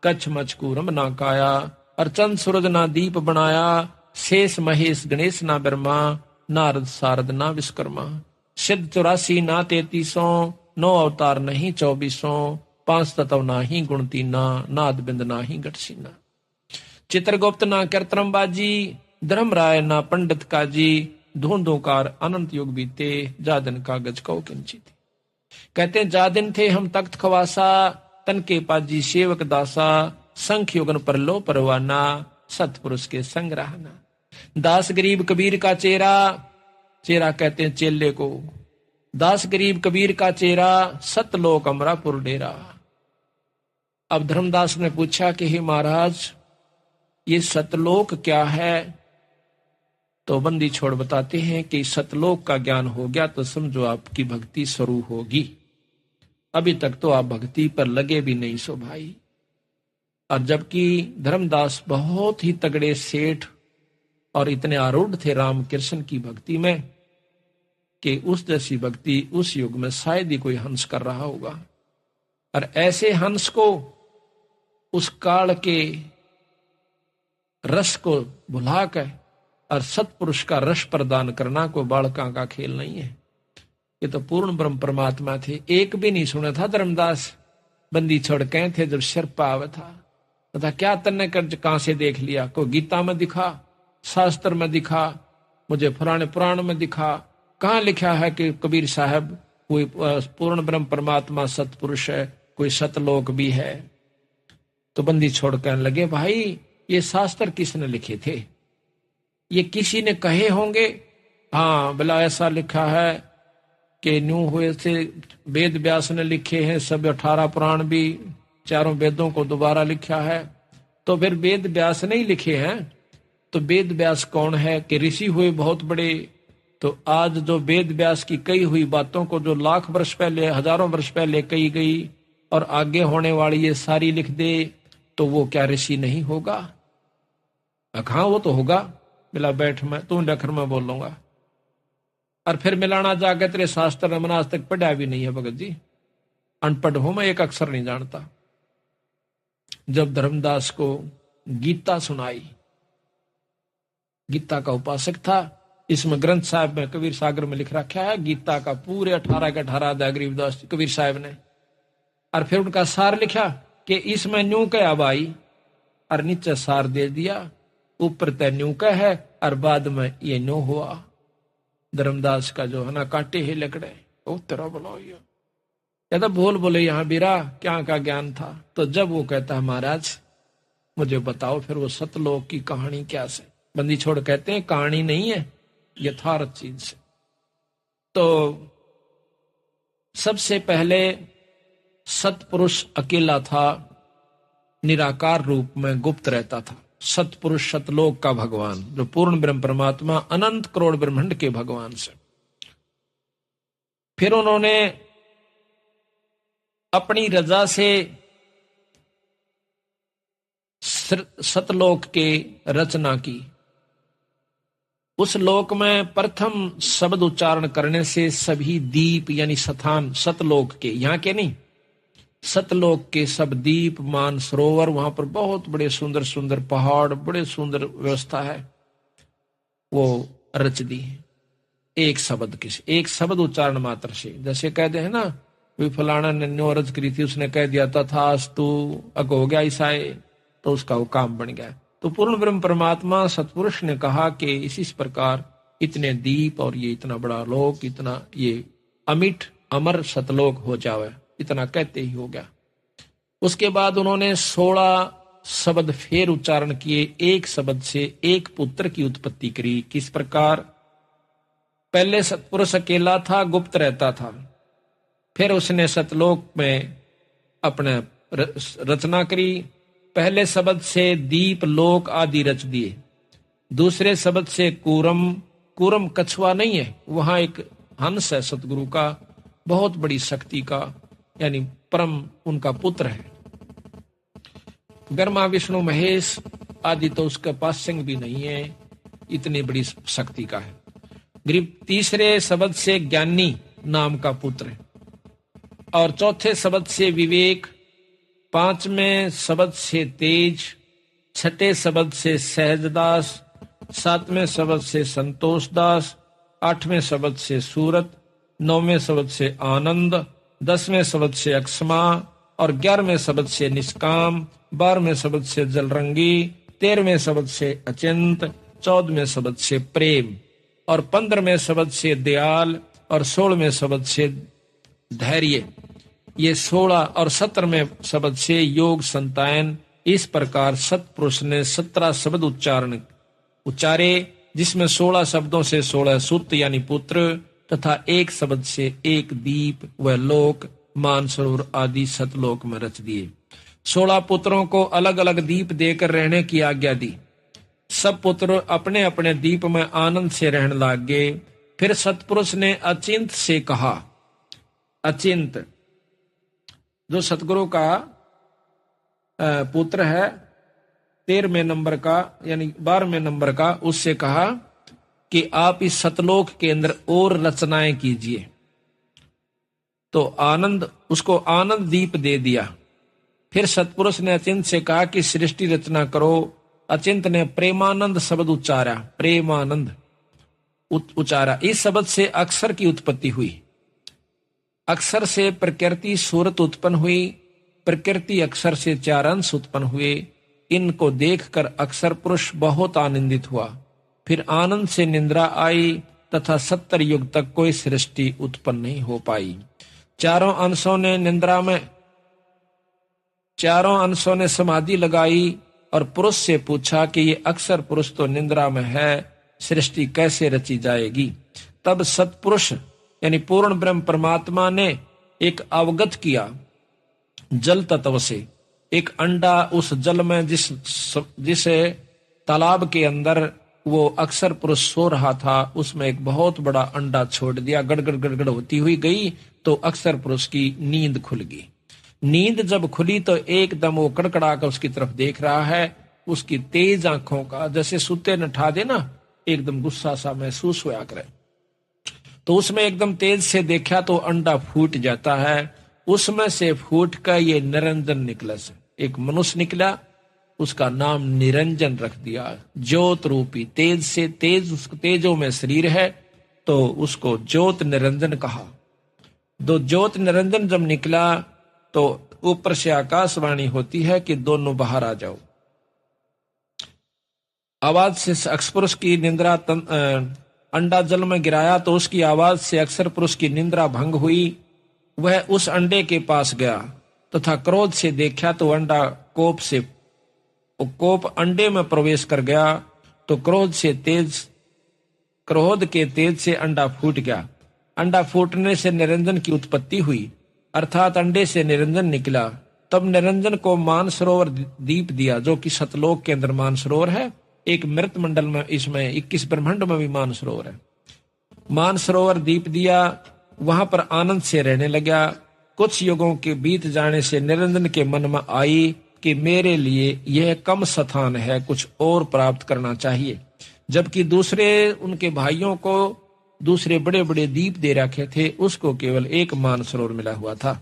कच्छ मचकू रम ना काया, और चंद सूरज ना दीप बनाया, शेष महेश गणेश ना ब्रह्मा, नारद सारद ना विश्वकर्मा, सिद्ध 84 ना 33, 9 अवतार नहीं 24, 5 तत्व ना ही गुण तीना, नाद बिंद ना ही गठसीना, चित्रगुप्त ना कीर्तनबाजी, धर्मराय ना पंडित काजी, धूंधोकार अनंत युग बीते, जा दिन कागज कौ किंचित। कहते हैं जा दिन थे हम तख्त खवासा, तन के पाजी सेवक दासा, संख युगन पर लो परवाना, सतपुरुष के संग रहना। दास गरीब कबीर का चेहरा, चेहरा कहते हैं चेले को, दास गरीब कबीर का चेहरा, सतलोक अमरापुर डेरा। अब धर्मदास ने पूछा कि हे महाराज ये सतलोक क्या है? तो बंदी छोड़ बताते हैं कि सतलोक का ज्ञान हो गया तो समझो आपकी भक्ति शुरू होगी। अभी तक तो आप भक्ति पर लगे भी नहीं सो भाई। और जबकि धर्मदास बहुत ही तगड़े सेठ और इतने आरूढ़ थे राम कृष्ण की भक्ति में कि उस जैसी भक्ति उस युग में शायद ही कोई हंस कर रहा होगा। और ऐसे हंस को उस काल के रस को भुलाकर और सतपुरुष का रस प्रदान करना कोई बालका का खेल नहीं है। ये तो पूर्ण ब्रह्म परमात्मा थे। एक भी नहीं सुना था धर्मदास बंदी छोड़ कहे थे जब सिर पाव था, तथा क्या तन्ने कर कहां से देख लिया? कोई गीता में दिखा, शास्त्र में दिखा, मुझे पुराने पुराण में दिखा, कहाँ लिखा है कि कबीर साहब कोई पूर्ण ब्रह्म परमात्मा सतपुरुष है, कोई सतलोक भी है? तो बंदी छोड़ कहने लगे भाई ये शास्त्र किसने लिखे थे? ये किसी ने कहे होंगे। हाँ भला ऐसा लिखा है कि न्यू हुए से वेद व्यास ने लिखे हैं, सब 18 पुराण भी चारों वेदों को दोबारा लिखा है। तो फिर वेद व्यास नहीं लिखे हैं तो वेद व्यास कौन है? कि ऋषि हुए बहुत बड़े। तो आज जो वेद व्यास की कही हुई बातों को जो लाख वर्ष पहले, हजारों वर्ष पहले कही गई और आगे होने वाली ये सारी लिख दे तो वो क्या ऋषि नहीं होगा? हाँ वो तो होगा। बिला बैठ मैं तू डखर में बोलूंगा। और फिर मिलाना जाके तेरे शास्त्र रमन आज तक पढ़ा भी नहीं है भगत जी, अनपढ़ हूं मैं, एक अक्षर नहीं जानता। जब धर्मदास को गीता सुनाई, गीता का उपासक था, इसमें ग्रंथ साहब में कबीर सागर में लिख रखा है गीता का पूरे 18 के 18 अध्याय गरीबदास कबीर साहब ने, और फिर उनका सार लिखा कि इसमें न्यू कहा भाई, और नीचे सार दे दिया, ऊपर तय न्यू का है और बाद में ये न्यू हुआ। धर्मदास का जो है ना काटे ही लकड़े, ओ तेरा बोलो ये कहता बोल बोले यहाँ बीरा क्या का ज्ञान था। तो जब वो कहता है महाराज मुझे बताओ फिर वो सतलोक की कहानी क्या से, बंदी छोड़ कहते हैं कहानी नहीं है यथार्थ चीज से। तो सबसे पहले सतपुरुष अकेला था, निराकार रूप में गुप्त रहता था। सतपुरुष सतलोक का भगवान जो पूर्ण ब्रह्म परमात्मा अनंत करोड़ ब्रह्मांड के भगवान से। फिर उन्होंने अपनी रजा से सतलोक के रचना की। उस लोक में प्रथम शब्द उच्चारण करने से सभी दीप यानी स्थान सतलोक के, यहाँ के नहीं, सतलोक के सब दीप मान सरोवर, वहां पर बहुत बड़े सुंदर सुंदर पहाड़, बड़े सुंदर व्यवस्था है, वो रच दी एक शब्द किसी, एक शब्द उच्चारण मात्र से। जैसे कहते हैं ना वे फलाना ने न्यो रच करी थी, उसने कह दिया तथास्तु, अग हो गया ईसाई, तो उसका वो काम बन गया। तो पूर्ण ब्रह्म परमात्मा सतपुरुष ने कहा कि इसी प्रकार इतने दीप और ये इतना बड़ा लोक, इतना ये अमिट अमर सतलोक हो जावे, इतना कहते ही हो गया। उसके बाद उन्होंने 16 शब्द फिर उच्चारण किए, एक शब्द से एक पुत्र की उत्पत्ति करी। किस प्रकार? पहले सतपुरुष अकेला था, गुप्त रहता था, फिर उसने सतलोक में अपने रचना करी। पहले शब्द से दीप लोक आदि रच दिए। दूसरे शब्द से कूरम, कूरम कछुआ नहीं है, वहां एक हंस है सतगुरु का, बहुत बड़ी शक्ति का, यानी परम उनका पुत्र है। ब्रह्मा विष्णु महेश आदि तो उसके पास सिंह भी नहीं है, इतनी बड़ी शक्ति का है। गरीब तीसरे शब्द से ज्ञानी नाम का पुत्र है, और चौथे शब्द से विवेक, पांचवें शब्द से तेज, छठे शब्द से सहजदास, सातवें शब्द से संतोष दास, आठवें शब्द से सूरत, नौवें शब्द से आनंद, 10वें शब्द से अक्षमा, और 11वें शब्द से निष्काम, 12वें शब्द से जलरंगी, 13वें शब्द से अचिंत, 14वें शब्द से प्रेम, और 15वें शब्द से दयाल, और 16वें शब्द से धैर्य। ये 16 और 17वें शब्द से योग संतायन। इस प्रकार सतपुरुष ने 17 शब्द उच्चारे, जिसमें 16 शब्दों से 16 सुत यानी पुत्र, तथा एक शब्द से एक दीप व लोक मानसरोवर आदि सतलोक में रच दिए। 16 पुत्रों को अलग अलग दीप देकर रहने की आज्ञा दी। सब पुत्र अपने अपने दीप में आनंद से रहने लग गए। फिर सतपुरुष ने अचिंत से कहा, अचिंत जो सतगुरु का पुत्र है 13वें नंबर का यानी 12वें नंबर का, उससे कहा कि आप इस सतलोक के अंदर और रचनाएं कीजिए। तो आनंद, उसको आनंद दीप दे दिया। फिर सतपुरुष ने अचिंत से कहा कि सृष्टि रचना करो। अचिंत ने प्रेमानंद शब्द उच्चारा, प्रेमानंद उच्चारा। इस शब्द से अक्षर की उत्पत्ति हुई। अक्षर से प्रकृति सूरत उत्पन्न हुई, प्रकृति अक्षर से 4 अंश उत्पन्न हुए। इनको देखकर अक्षर पुरुष बहुत आनंदित हुआ। फिर आनंद से निद्रा आई तथा 70 युग तक कोई सृष्टि उत्पन्न नहीं हो पाई। चारों अंशों ने समाधि लगाई और पुरुष से पूछा कि ये अक्षर पुरुष तो निद्रा में है, सृष्टि कैसे रची जाएगी। तब सतपुरुष यानी पूर्ण ब्रह्म परमात्मा ने एक अवगत किया जल तत्व से। एक अंडा उस जल में जिस तालाब के अंदर वो अक्षर पुरुष सो रहा था, उसमें एक बहुत बड़ा अंडा छोड़ दिया। गड़गड़ गड़गड़ होती हुई गई तो अक्षर पुरुष की नींद खुल गई। नींद जब खुली तो एकदम वो कड़कड़ा कर उसकी तरफ देख रहा है। उसकी तेज आंखों का जैसे सुते न ठा दे ना, एकदम गुस्सा सा महसूस हुआ करे। तो उसमें एकदम तेज से देखा तो अंडा फूट जाता है। उसमें से फूट कर ये निरंजन निकला से एक मनुष्य निकला, उसका नाम निरंजन रख दिया। ज्योत रूपी तेज से, तेज उसको तेजों में शरीर है तो उसको ज्योत निरंजन कहा। दो ज्योत निरंजन जब निकला तो ऊपर से आकाशवाणी होती है कि दोनों बाहर आ जाओ। आवाज से अक्सर पुरुष की निंद्रा अंडा जल में गिराया तो उसकी आवाज से अक्सर पुरुष की निंद्रा भंग हुई। वह उस अंडे के पास गया तथा क्रोध से देखा तो अंडा कोप अंडे में प्रवेश कर गया तो क्रोध के तेज से अंडा फूट गया। अंडा फूटने से निरंजन की उत्पत्ति हुई, अर्थात अंडे से निरंजन निकला। तब निरंजन को मानसरोवर दीप दिया, जो कि सतलोक के अंदर मानसरोवर है। एक मृत मंडल में, इसमें 21 ब्रह्मांड में भी मानसरोवर है। मानसरोवर दीप दिया, वहां पर आनंद से रहने लगा। कुछ युगों के बीत जाने से निरंजन के मन में आई कि मेरे लिए यह कम स्थान है, कुछ और प्राप्त करना चाहिए। जबकि दूसरे उनके भाइयों को दूसरे बड़े बड़े दीप दे रखे थे, उसको केवल एक मानसरोवर मिला हुआ था।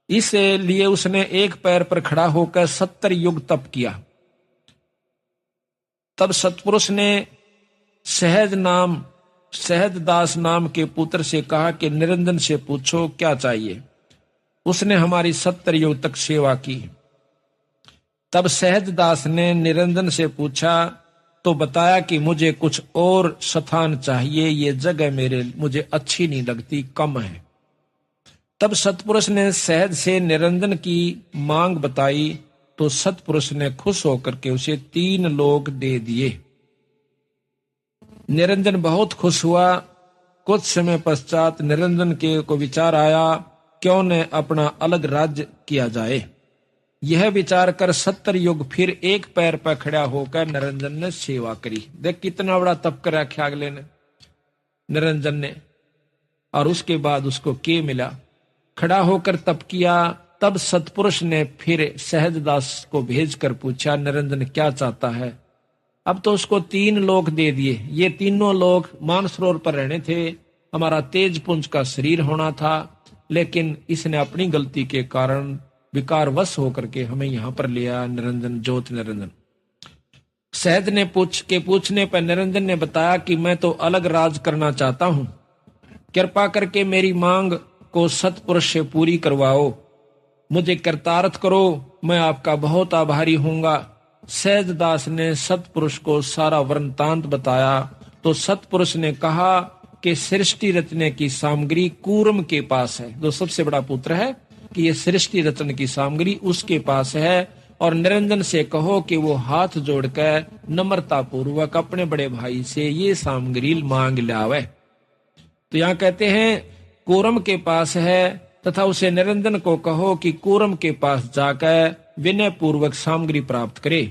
इसलिए उसने एक पैर पर खड़ा होकर 70 युग तप किया। तब सतपुरुष ने सहज दास नाम के पुत्र से कहा कि निरंजन से पूछो क्या चाहिए। उसने हमारी 70 युग तक सेवा की। तब सहज दास ने निरंजन से पूछा तो बताया कि मुझे कुछ और स्थान चाहिए, ये जगह मुझे अच्छी नहीं लगती, कम है। तब सतपुरुष ने सहज से निरंजन की मांग बताई तो सतपुरुष ने खुश होकर के उसे 3 लोक दे दिए। निरंजन बहुत खुश हुआ। कुछ समय पश्चात निरंजन के को विचार आया क्यों न अपना अलग राज्य किया जाए। यह विचार कर 70 युग फिर एक पैर पर खड़ा होकर निरंजन ने सेवा करी। देख कितना बड़ा तप कर रखा अगले ने, निरंजन ने। और उसके बाद उसको के मिला, खड़ा होकर तप किया। तब सतपुरुष ने फिर सहजदास को भेजकर पूछा निरंजन क्या चाहता है। अब तो उसको 3 लोक दे दिए। ये तीनों लोक मानसरोवर पर रहने थे। हमारा तेज पुंज का शरीर होना था, लेकिन इसने अपनी गलती के कारण विकारवश होकर के हमें यहां पर लिया। निरंजन, ज्योत निरंजन। सहज ने पूछने पर निरंजन ने बताया कि मैं तो अलग राज करना चाहता हूं, कृपा करके मेरी मांग को सतपुरुष से पूरी करवाओ, मुझे कृतार्थ करो, मैं आपका बहुत आभारी हूंगा। सहजदास ने सतपुरुष को सारा वृत्तांत बताया तो सतपुरुष ने कहा कि सृष्टि रचने की सामग्री कूर्म के पास है, जो सबसे बड़ा पुत्र है, कि ये सृष्टि रचन की सामग्री उसके पास है। और निरंजन से कहो कि वो हाथ जोड़कर नम्रता पूर्वक अपने बड़े भाई से ये सामग्री मांग लावे। तो यहाँ कहते हैं कूर्म के पास है, तथा उसे निरंजन को कहो कि कूर्म के पास जाकर विनय पूर्वक सामग्री प्राप्त करे,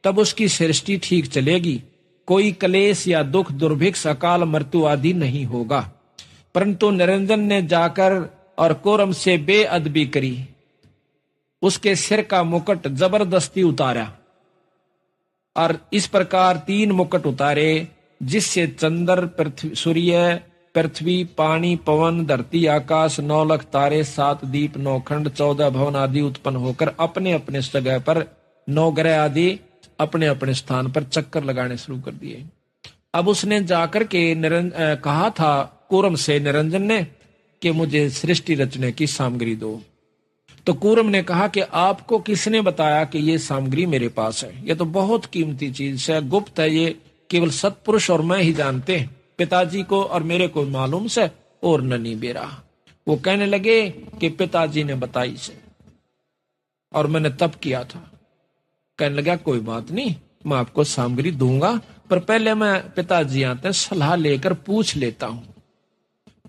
तब उसकी सृष्टि ठीक चलेगी। कोई क्लेश या दुख, दुर्भिक्ष, अकाल मृत्यु आदि नहीं होगा। परंतु निरंजन ने जाकर और कूर्म से बेअदबी करी, उसके सिर का मुकुट जबरदस्ती उतारा। और इस प्रकार 3 मुकुट उतारे, जिससे चंद्र, सूर्य, पृथ्वी, पानी, पवन, धरती, आकाश, 9 लाख तारे, 7 दीप, 9 खंड, 14 भवन आदि उत्पन्न होकर अपने अपने जगह पर 9 ग्रह आदि अपने अपने स्थान पर चक्कर लगाने शुरू कर दिए। अब उसने जाकर के कहा था कूर्म से निरंजन ने कि मुझे सृष्टि रचने की सामग्री दो। तो कूर्म ने कहा कि आपको किसने बताया कि ये सामग्री मेरे पास है? ये तो बहुत कीमती चीज है, गुप्त है, ये केवल सतपुरुष और मैं ही जानते हैं। पिताजी को और मेरे को मालूम से और ननी बेरा। वो कहने लगे कि पिताजी ने बताई से और मैंने तप किया था। कहने लगा कोई बात नहीं, मैं आपको सामग्री दूंगा, पर पहले मैं पिताजी आते हैं सलाह लेकर पूछ लेता हूं।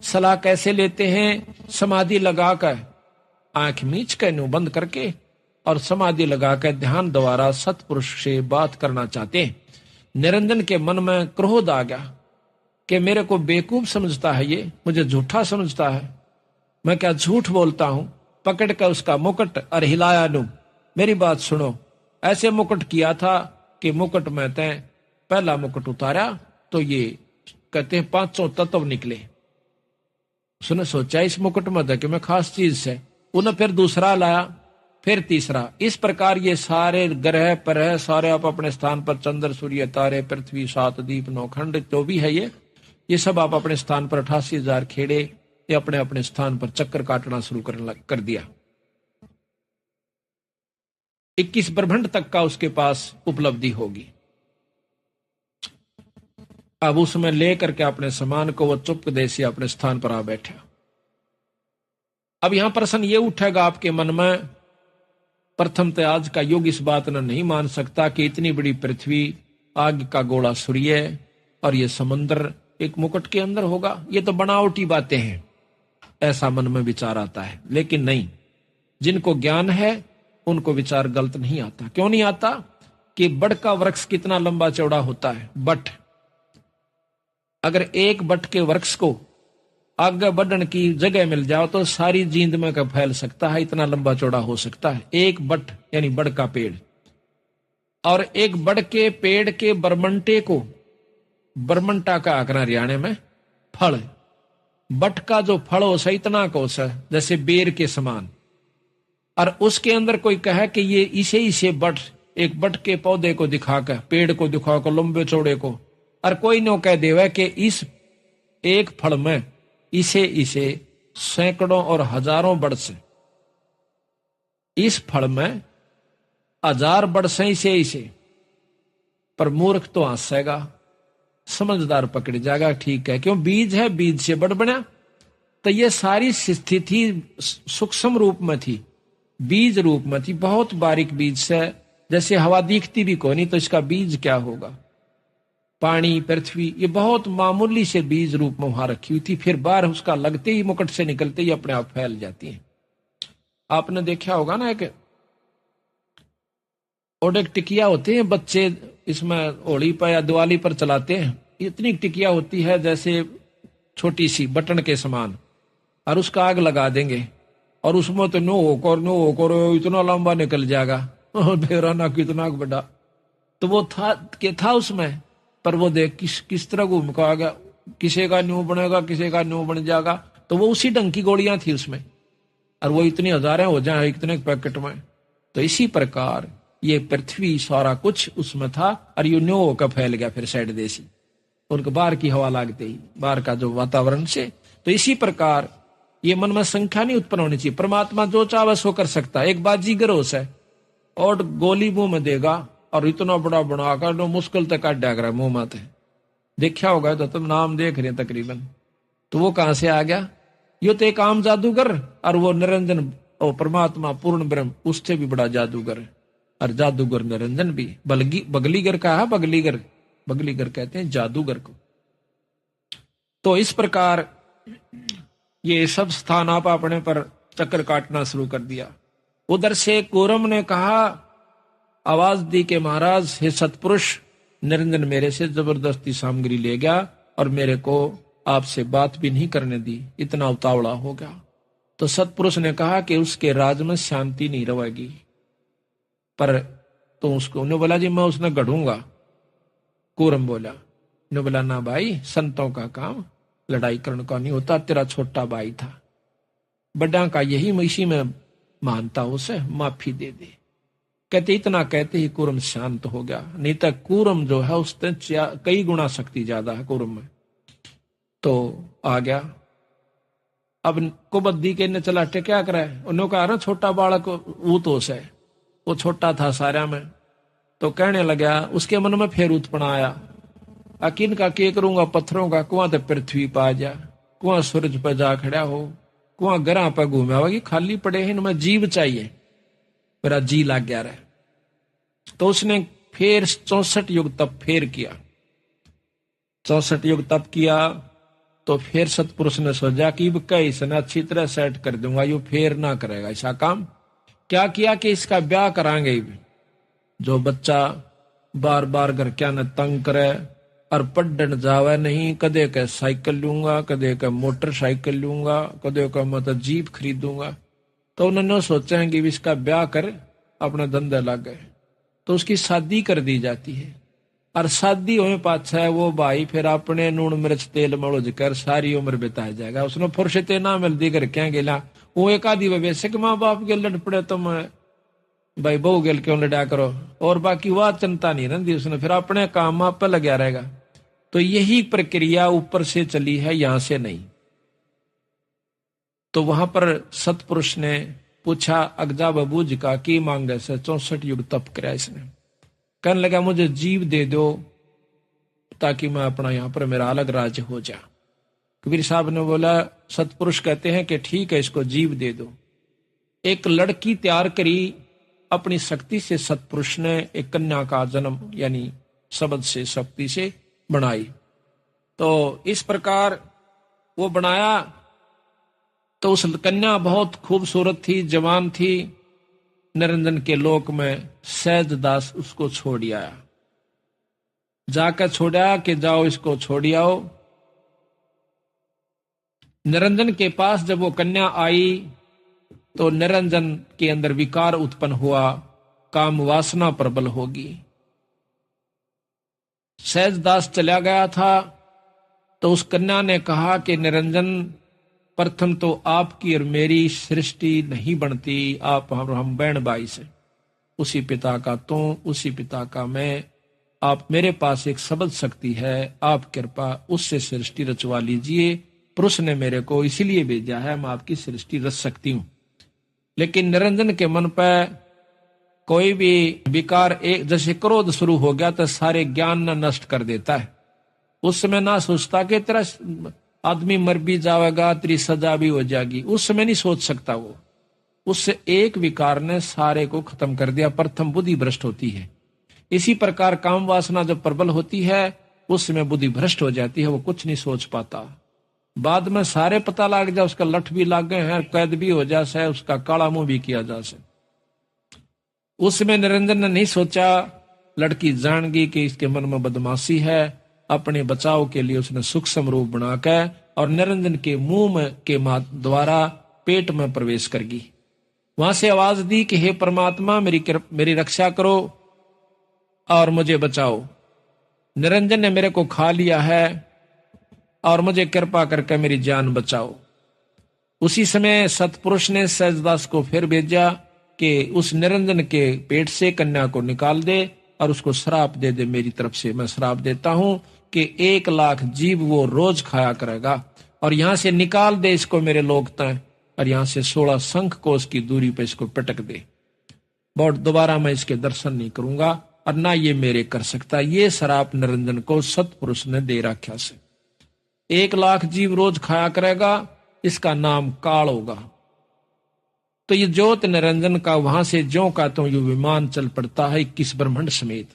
सलाह कैसे लेते हैं? समाधि लगाकर, आंख मीच कर नु बंद करके और समाधि लगाकर ध्यान द्वारा सतपुरुष से बात करना चाहते हैं। निरंजन के मन में क्रोध आ गया कि मेरे को बेवकूफ समझता है, ये मुझे झूठा समझता है, मैं क्या झूठ बोलता हूं। पकड़ कर उसका मुकुट और हिलाया नू, मेरी बात सुनो। ऐसे मुकुट किया था कि मुकुट में तय पहला मुकुट उतारा तो ये कहते हैं 500 तत्व निकले। उसने सोचा इस मुकुट में था कि मैं खास चीज से, उन्हें फिर दूसरा लाया, फिर तीसरा। इस प्रकार ये सारे ग्रह परह सारे आप अपने स्थान पर, चंद्र सूर्य तारे पृथ्वी सात दीप नौ खंड जो भी है ये सब आप अपने स्थान पर 88,000 खेड़े ये अपने अपने स्थान पर चक्कर काटना शुरू कर दिया। 21 ब्रह्मांड तक का उसके पास उपलब्धि होगी। अब उसमें लेकर के अपने समान को वो चुपके से अपने स्थान पर आ बैठा। अब यहां प्रश्न ये उठेगा आपके मन में, प्रथम तो आज का युग इस बात ने नहीं मान सकता कि इतनी बड़ी पृथ्वी, आग का गोला सूर्य और ये समुद्र एक मुकुट के अंदर होगा, ये तो बनावटी बातें हैं, ऐसा मन में विचार आता है। लेकिन नहीं, जिनको ज्ञान है उनको विचार गलत नहीं आता। क्यों नहीं आता? कि बट का वृक्ष कितना लंबा चौड़ा होता है, बट अगर एक बट के वृक्ष को आगे बढ़ने की जगह मिल जाओ तो सारी जींद में का फैल सकता है, इतना लंबा चौड़ा हो सकता है एक बट, यानी बड़ का पेड़। और एक बड़ के पेड़ के बरमंटे को, बरमंटा का आकरा हरियाणे में फल, बट का जो फल हो सा इतना कोस है जैसे बेर के समान, और उसके अंदर कोई कहे कि ये इसे बट, एक बट के पौधे को दिखाकर, पेड़ को दिखाकर लंबे चौड़े को, और कोई न कह देवे कि इस एक फल में इसे सैकड़ों और हजारों वर्ष, इस फल में 1000 वर्ष इसे, पर मूर्ख तो हंसेगा, समझदार पकड़ जाएगा। ठीक है, क्यों? बीज है, बीज से बड़ बना। तो ये सारी स्थिति सूक्ष्म रूप में थी, बीज रूप में थी, बहुत बारीक बीज से, जैसे हवा दिखती भी कोई नहीं तो इसका बीज क्या होगा, पानी पृथ्वी, ये बहुत मामूली से बीज रूप में वहां रखी हुई थी। फिर बाहर उसका लगते ही, मुकुट से निकलते ही अपने आप फैल जाती है। आपने देखा होगा ना, एक ओडेक टिकिया होते हैं बच्चे, इसमें होली पर या दिवाली पर चलाते हैं, इतनी टिकिया होती है जैसे छोटी सी बटन के समान, और उसका आग लगा देंगे और उसमें तो नो होकर इतना लंबा निकल जाएगा, बेराना कितना बड़ा। तो वो था उसमें, पर वो देख किस तरह घूम का आ गया, किसी का न्यू बनेगा, किसी का न्यू बन जाएगा। तो वो उसी ढंग की गोलियां थी उसमें, और वो इतनी हजारें हो जाए इतने पैकेट में। तो इसी प्रकार ये पृथ्वी सारा कुछ उसमें था, और यू न्यू होकर फैल गया फिर साइड देसी, उनके बाहर की हवा लागते ही, बाहर का जो वातावरण से। तो इसी प्रकार ये मन में संख्या नहीं उत्पन्न होनी चाहिए। परमात्मा जो चाहे सो कर सकता है। एक बाजीगर हो से और गोली मुंह में देगा और इतना बड़ा बनाकर नो मुश्किल तक काट डाग मुंह माते, देखा होगा तो तुम नाम देख रहे तकरीबन। तो वो कहां से आ गया? यो तो एक आम जादूगर, और वो निरंजन और परमात्मा पूर्ण ब्रह्म उससे भी बड़ा जादूगर, और जादूगर निरंजन भी। बगलीगर का है, बगलीगर कहते हैं जादूगर को। तो इस प्रकार ये सब स्थान आप अपने पर चक्कर काटना शुरू कर दिया। उधर से कौरव ने कहा, आवाज दी के महाराज हे सतपुरुष, निरंजन मेरे से जबरदस्ती सामग्री ले गया और मेरे को आपसे बात भी नहीं करने दी, इतना उतावला हो गया। तो सतपुरुष ने कहा कि उसके राज में शांति नहीं रहेगी। पर तो उसको ने बोला जी मैं उसने गढ़ूंगा। कौरव बोला, ने बोला ना भाई, संतों का काम लड़ाई करने का नहीं होता, तेरा छोटा भाई था, बड़ा का यही इसी में मानता, उसे माफी दे दे। कहते इतना कहते ही कौरव शांत हो गया। नहीं तो कौरव जो है उससे कई गुना शक्ति ज्यादा है कौरव में। तो आ गया। अब कुबद्दी के ने चला क्या करे, उन्होंने कहा ना छोटा बालक वो तो से, वो छोटा था सारा में। तो कहने लगा, उसके मन में फिर उत्पन्न आया, अकिन का के करूंगा, पत्थरों का कुआं तो पृथ्वी पा जा, कुआं सूरज पर जा खड़ा हो, कुआं गरा पर घूमे होगी, खाली पड़े हैं, इनमें जीव चाहिए, मेरा जी लग गया रहे। तो उसने फिर 64 युग तप फेर किया, 64 युग तप किया। तो फिर सतपुरुष ने सोचा कि इसने अच्छी तरह सेट कर दूंगा, यो फेर ना करेगा ऐसा काम। क्या किया कि इसका ब्याह करांगे, जो बच्चा बार बार घर क्या न तंग करे और पढ़ने जावे नहीं, कदे का साइकिल लूंगा, कदे का मोटरसाइकिल लूंगा, कदे का मतलब जीप खरीदूंगा। तो उन्होंने सोचा कि इसका ब्याह कर अपना धंधा लग गए। तो उसकी शादी कर दी जाती है। और शादी होने पाछा है वो भाई फिर अपने नून मिर्च तेल मड़ोज कर सारी उम्र बिता जाएगा। उसने फुर्सते ना मिलती कर क्या गेला वो एक आधी वैसे कि माँ बाप के लड़ पड़े तुम भाई बहू गेल क्यों लड़ा करो, और बाकी वह चिंता नहीं रहती उसने, फिर अपने काम आप पे लगा रहेगा। तो यही प्रक्रिया ऊपर से चली है, यहां से नहीं। तो वहां पर सतपुरुष ने पूछा अगजा बबू जी का की मांगे से 64 युग तप कराया इसने। कहने लगा मुझे जीव दे दो ताकि मैं अपना यहां पर मेरा अलग राज्य हो जा। कबीर साहब ने बोला, सतपुरुष कहते हैं कि ठीक है इसको जीव दे दो। एक लड़की तैयार करी अपनी शक्ति से, सतपुरुष ने एक कन्या का जन्म यानी शब्द से शक्ति से बनाई। तो इस प्रकार वो बनाया तो उस कन्या बहुत खूबसूरत थी, जवान थी। निरंजन के लोक में सहज दास उसको छोड़ आया, जाकर छोड़ा कि जाओ इसको छोड़ आओ। निरंजन के पास जब वो कन्या आई तो निरंजन के अंदर विकार उत्पन्न हुआ, काम वासना प्रबल होगी। सहजदास चला गया था तो उस कन्या ने कहा कि निरंजन प्रथम तो आपकी और मेरी सृष्टि नहीं बनती, आप हम बहन भाई से, उसी पिता का तू उसी पिता का मैं, आप मेरे पास एक शब्द शक्ति है, आप कृपा उससे सृष्टि रचवा लीजिए। पुरुष ने मेरे को इसीलिए भेजा है, मैं आपकी सृष्टि रच सकती हूं। लेकिन निरंजन के मन पर कोई भी विकार एक जैसे क्रोध शुरू हो गया तो सारे ज्ञान न नष्ट कर देता है। उस समय ना सोचता कि तेरा आदमी मर भी जाएगा, तेरी सजा भी हो जाएगी, उस समय नहीं सोच सकता वो। उससे एक विकार ने सारे को खत्म कर दिया। प्रथम बुद्धि भ्रष्ट होती है। इसी प्रकार काम वासना जब प्रबल होती है उस समय बुद्धि भ्रष्ट हो जाती है, वो कुछ नहीं सोच पाता। बाद में सारे पता लग जाए, उसका लठ भी लाग गए हैं, कैद भी हो जाए, उसका काला मुंह भी किया जा सके। उस समय निरंजन ने नहीं सोचा, लड़की जान गई कि इसके मन में बदमाशी है। अपने बचाव के लिए उसने सूक्ष्म रूप बनाकर और निरंजन के मुंह में के द्वारा पेट में प्रवेश कर गई। वहां से आवाज दी कि हे परमात्मा मेरी रक्षा करो और मुझे बचाओ। निरंजन ने मेरे को खा लिया है और मुझे कृपा करके मेरी जान बचाओ। उसी समय सतपुरुष ने सहजदास को फिर भेजा कि उस निरंजन के पेट से कन्या को निकाल दे और उसको श्राप दे दे। मेरी तरफ से मैं श्राप देता हूं कि 1 लाख जीव वो रोज खाया करेगा, और यहां से निकाल दे इसको मेरे लोक तय, और यहां से 16 शंख कोस की दूरी पे इसको पटक दे। बहुत दोबारा मैं इसके दर्शन नहीं करूंगा और ना ये मेरे कर सकता। ये श्राप निरंजन को सतपुरुष ने दे रखा से 1 लाख जीव रोज खाया करेगा, इसका नाम काल होगा। तो ये ज्योत निरंजन का वहां से ज्यों का त्यों यू विमान चल पड़ता है 21 ब्रह्मांड समेत।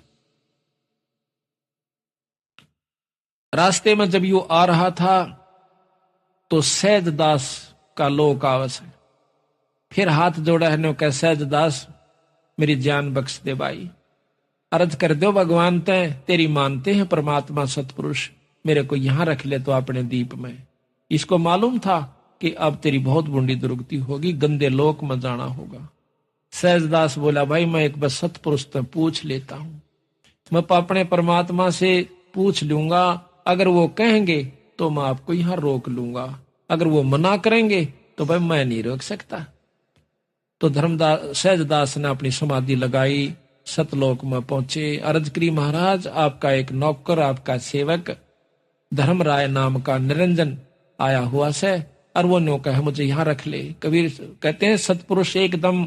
रास्ते में जब यू आ रहा था तो सहजदास का लोक आवस है। फिर हाथ जोड़ा है, कह सहजदास मेरी जान बख्श दे भाई, अर्ज कर दो भगवान तय, तेरी मानते हैं परमात्मा सतपुरुष, मेरे को यहां रख ले तो अपने दीप में। इसको मालूम था कि अब तेरी बहुत बुंडी दुर्गति होगी, गंदे लोक में जाना होगा। सहजदास बोला भाई मैं एक बस सतपुरुष तो पूछ लेता हूं, मैं अपने परमात्मा से पूछ लूंगा, अगर वो कहेंगे तो मैं आपको यहां रोक लूंगा, अगर वो मना करेंगे तो भाई मैं नहीं रोक सकता। तो धर्मदास सहजदास ने अपनी समाधि लगाई, सतलोक में पहुंचे। अर्ज करी महाराज आपका एक नौकर, आपका सेवक धर्मराय नाम का निरंजन आया हुआ से, और वो न्यों कहे मुझे यहां रख ले। कबीर कहते हैं सतपुरुष एकदम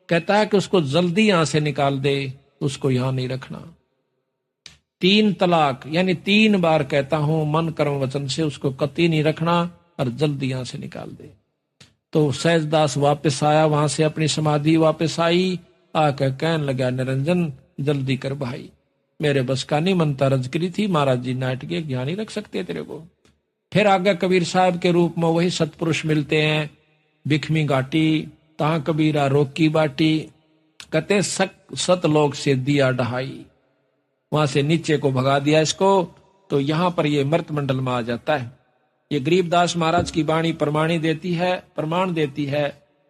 कहता है कि उसको जल्दी यहां से निकाल दे, उसको यहां नहीं रखना। 3 तलाक यानी 3 बार कहता हूं मन कर्म वचन से उसको कतई नहीं रखना और जल्दी यहां से निकाल दे। तो सहजदास वापस आया, वहां से अपनी समाधि वापस आई, आकर कहने लगा निरंजन जल्दी कर भाई, मेरे बस का नहीं मनता। रज करी थी महाराज जी नाट के यहाँ नहीं रख सकते तेरे को। फिर आगे कबीर साहब के रूप में वही सतपुरुष मिलते हैं, बिखमी घाटी तहां कबीरा रोकी बाटी। कहते सतलोक से दिया डहाई, वहां से नीचे को भगा दिया इसको, तो यहां पर ये मृत मंडल में आ जाता है। ये गरीबदास महाराज की वाणी प्रमाण देती है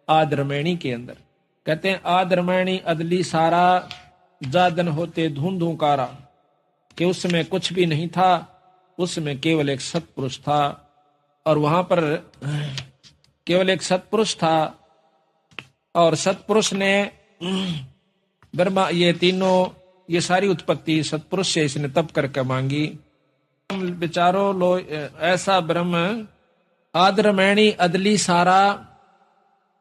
आद रमैणी के अंदर। कहते हैं आद रमैणी अदली सारा जादन होते धूं धूं कारा, कि उस समय कुछ भी नहीं था, उस समय केवल एक सत्पुरुष था, और वहां पर केवल एक सत्पुरुष था, और सत्पुरुष ने ब्रह्मा, ये तीनों, ये सारी उत्पत्ति सत्पुरुष से इसने तप करके मांगी। विचारो लो ऐसा ब्रह्म आदरमैणी अदली सारा,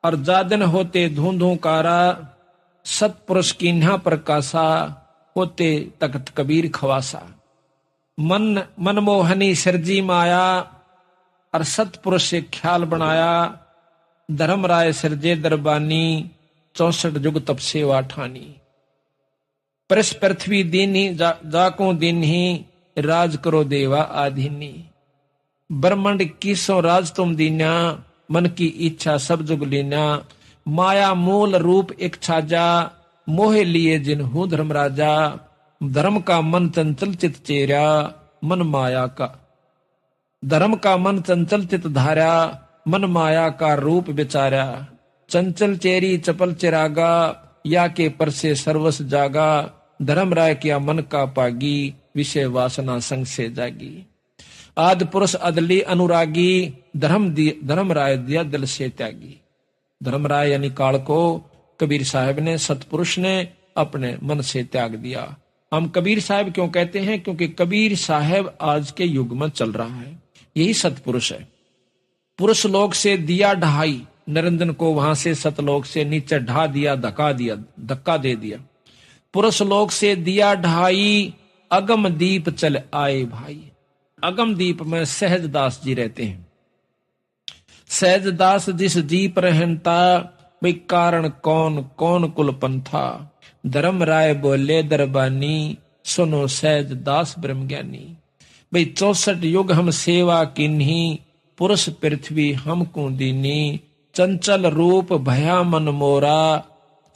और जादन होते धूंधूकारा, सत्पुरुष कीन्हा प्रकाशा, होते तख्त कबीर खवासा। मन मनमोहनी सिरजी माया, और सत्पुरुष से ख्याल बनाया, धर्मराय सिरजे दरबानी, 64 जुग तप सेवा ठानी। परस पृथ्वी दीनी जाको दिन ही, राज करो देवा आधीनी। ब्रह्मांड कीसो राज तुम दीना, मन की इच्छा सब जुग लीना। माया मूल रूप एक छाजा, मोहे लिए जिन्हू धर्मराजा। धर्म का मन चंचल चित चेरा, मन माया का धर्म का मन चंचल चित धारा, मन माया का रूप विचारा। चंचल चेरी चपल चिरागा, या के पर से सर्वस जागा। धर्म राय किया मन का पागी, विषय वासना संग से जागी। आदि पुरुष अदली अनुरागी, धर्म राय दिया दिल से त्यागी। धर्म राय यानी काल को कबीर साहब ने, सतपुरुष ने अपने मन से त्याग दिया। हम कबीर साहब क्यों कहते हैं? क्योंकि कबीर साहब आज के युग में चल रहा है, यही सतपुरुष है। पुरुष लोक से दिया ढहाई, निरंजन को वहां से सतलोक से नीचे ढा दिया, धक्का दे दिया। पुरुष लोक से दिया ढहाई, अगम दीप चल आए भाई। अगम दीप में सहजदास जी रहते हैं। सहजदास जिस दीप रहता, भाई कारण कौन कौन कुल पंथा। धर्म राय बोले दरबानी, सुनो सहजदास ब्रह्म ज्ञानी। भाई 64 युग हम सेवा किन्ही, पुरुष पृथ्वी हमको दीनी। चंचल रूप भया मन मोरा,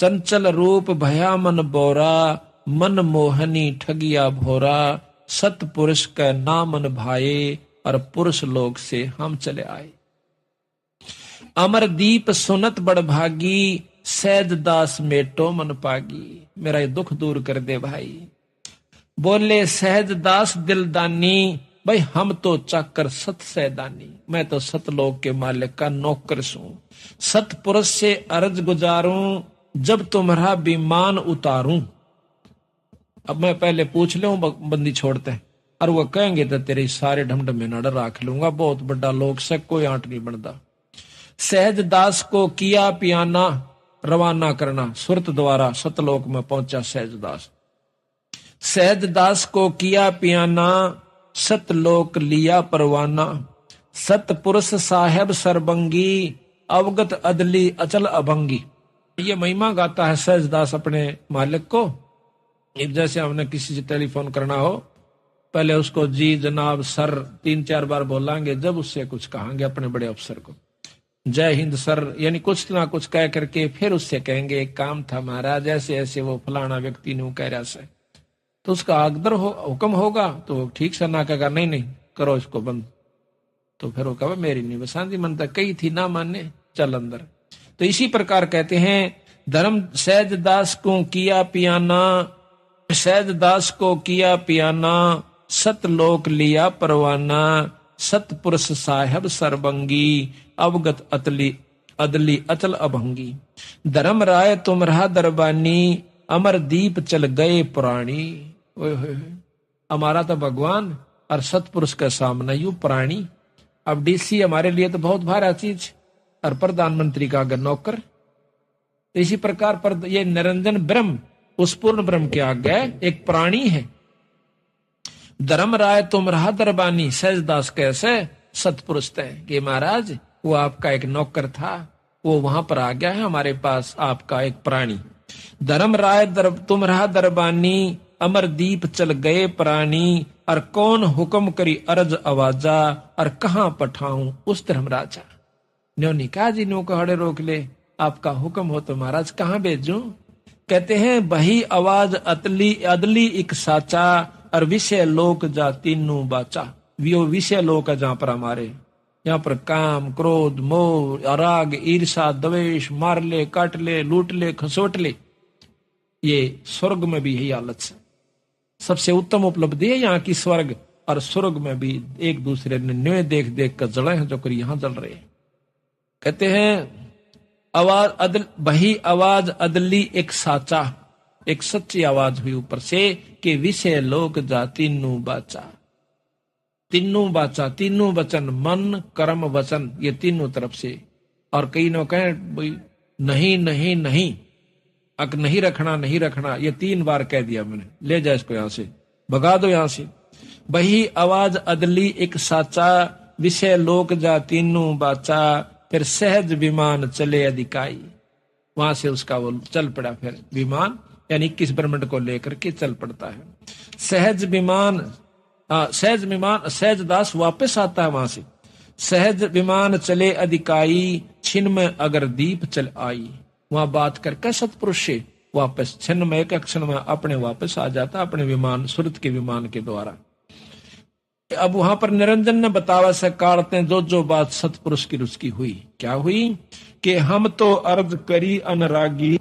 चंचल रूप भया मन बोरा। मन मोहनी ठगिया भोरा, सतपुरुष का नामन भाए। और पुरुष लोक से हम चले आए। अमर दीप सुनत बड़ भागी, सहजदास मेटो मन पागी। मेरा ये दुख दूर कर दे भाई। बोले सहजदास दिलदानी, भाई हम तो चाकर सत सैदानी। मैं तो सतलोक के मालिक का नौकर हूं। सतपुरुष से अर्ज गुजारूं, जब तुम्हारा विमान उतारूं। अब मैं पहले पूछ लूं, बंदी छोड़ते हैं, और वो कहेंगे तो तेरे सारे ढमढम में नड़ रख लूंगा। बहुत बड़ा लोक से कोई आंट नहीं बनता। सहजदास को किया पियाना, रवाना करना। सुरत द्वारा सतलोक में पहुंचा सहजदास। सहजदास को किया पियाना, सतलोक लिया परवाना। सतपुरुष साहेब सरबंगी, अवगत अदली अचल अभंगी। ये महिमा गाता है सहजदास अपने मालिक को। जैसे हमने किसी से टेलीफोन करना हो, पहले उसको जी जनाब सर 3-4 बार बोलेंगे, जब उससे कुछ कहेंगे अपने बड़े अफसर को जय हिंद सर, यानी कुछ ना कुछ कह करके फिर उससे कहेंगे एक काम था महाराज, ऐसे ऐसे वो फलाना व्यक्ति ने कह रहा से, तो उसका अकदर हुक्म होगा तो ठीक से ना कहेगा नहीं नहीं करो इसको बंद, तो फिर वो कहा मेरी नहीं बसांदी मनता कही थी ना माने चल अंदर। तो इसी प्रकार कहते हैं धर्म सहजदास को किया पियाना, सहजदास को किया पियाना, सतलोक लिया परवाना। सतपुरुष साहेब सरबंगी, अवगत अदली अचल अभंगी। धर्म राय तुम रहा दरबानी, अमर दीप चल गए पुराणी। हमारा तो भगवान और सतपुरुष के सामने यू प्राणी। अब डीसी हमारे लिए तो बहुत भारी चीज और प्रधानमंत्री का अगर नौकर। इसी प्रकार पर ये निरंजन ब्रह्म उस पूर्ण ब्रह्म के आगे एक प्राणी है। धर्म राय तुम रहा दरबानी, सहजदास कैसे सतपुरुष थे कि महाराज वो आपका एक नौकर था, वो वहां पर आ गया है हमारे पास आपका एक प्राणी। धर्म राय तुम रहा दरबानी, अमर दीप चल गए प्राणी। और कौन हुक्म करी अरज आवाजा, और कहां पठाऊं उस धर्मराजा। न्योनी कहा जी नो को हड़े रोक ले, आपका हुक्म हो तो महाराज कहां भेजूं। कहते हैं बही आवाज अदली एक साचा, और विषय लोक जा तीनों बाचा। वो विषय लोक है जहां पर हमारे यहाँ पर काम क्रोध मोह राग ईर्षा द्वेष मार ले काट ले लूट ले खसोट ले, ये स्वर्ग में भी यही हालत है। सबसे उत्तम उपलब्धि है यहाँ की। स्वर्ग और स्वर्ग में भी एक दूसरे ने न्योय देख देख कर जले हैं जो कर यहां जल रहे हैं। कहते हैं आवाज अदल बही आवाज अदली एक साचा, एक सच्ची आवाज हुई ऊपर से कि विषय लोक जा तीनों बाचा। तीनों बाचा, तीनों वचन, मन कर्म वचन, ये तीनों तरफ से। और कई लोग कहें नहीं नहीं नहीं, अक नहीं रखना नहीं रखना, ये 3 बार कह दिया मैंने, ले जाए इसको यहां से, भगा दो यहां से। बही आवाज अदली एक साचा, विषय लोक जा तीनों बाचा, फिर सहज विमान चले अधिकाई। वहां से उसका वो चल पड़ा फिर विमान, यानी 21 ब्रह्मंड को लेकर के चल पड़ता है। सहज विमान, सहज दास वापस आता है वहां से। सहज विमान चले अधिकाई, छिन में अगर दीप चल आई। वहां बात करके सतपुरुष से वापस छिन में एक क्षण में अपने वापस आ जाता, अपने विमान, सुरत के विमान के द्वारा। अब वहां पर निरंजन ने बतावा से काढ़ते जो बात सतपुरुष की रुचि हुई। क्या हुई कि हम तो अर्ज करी अनरागी,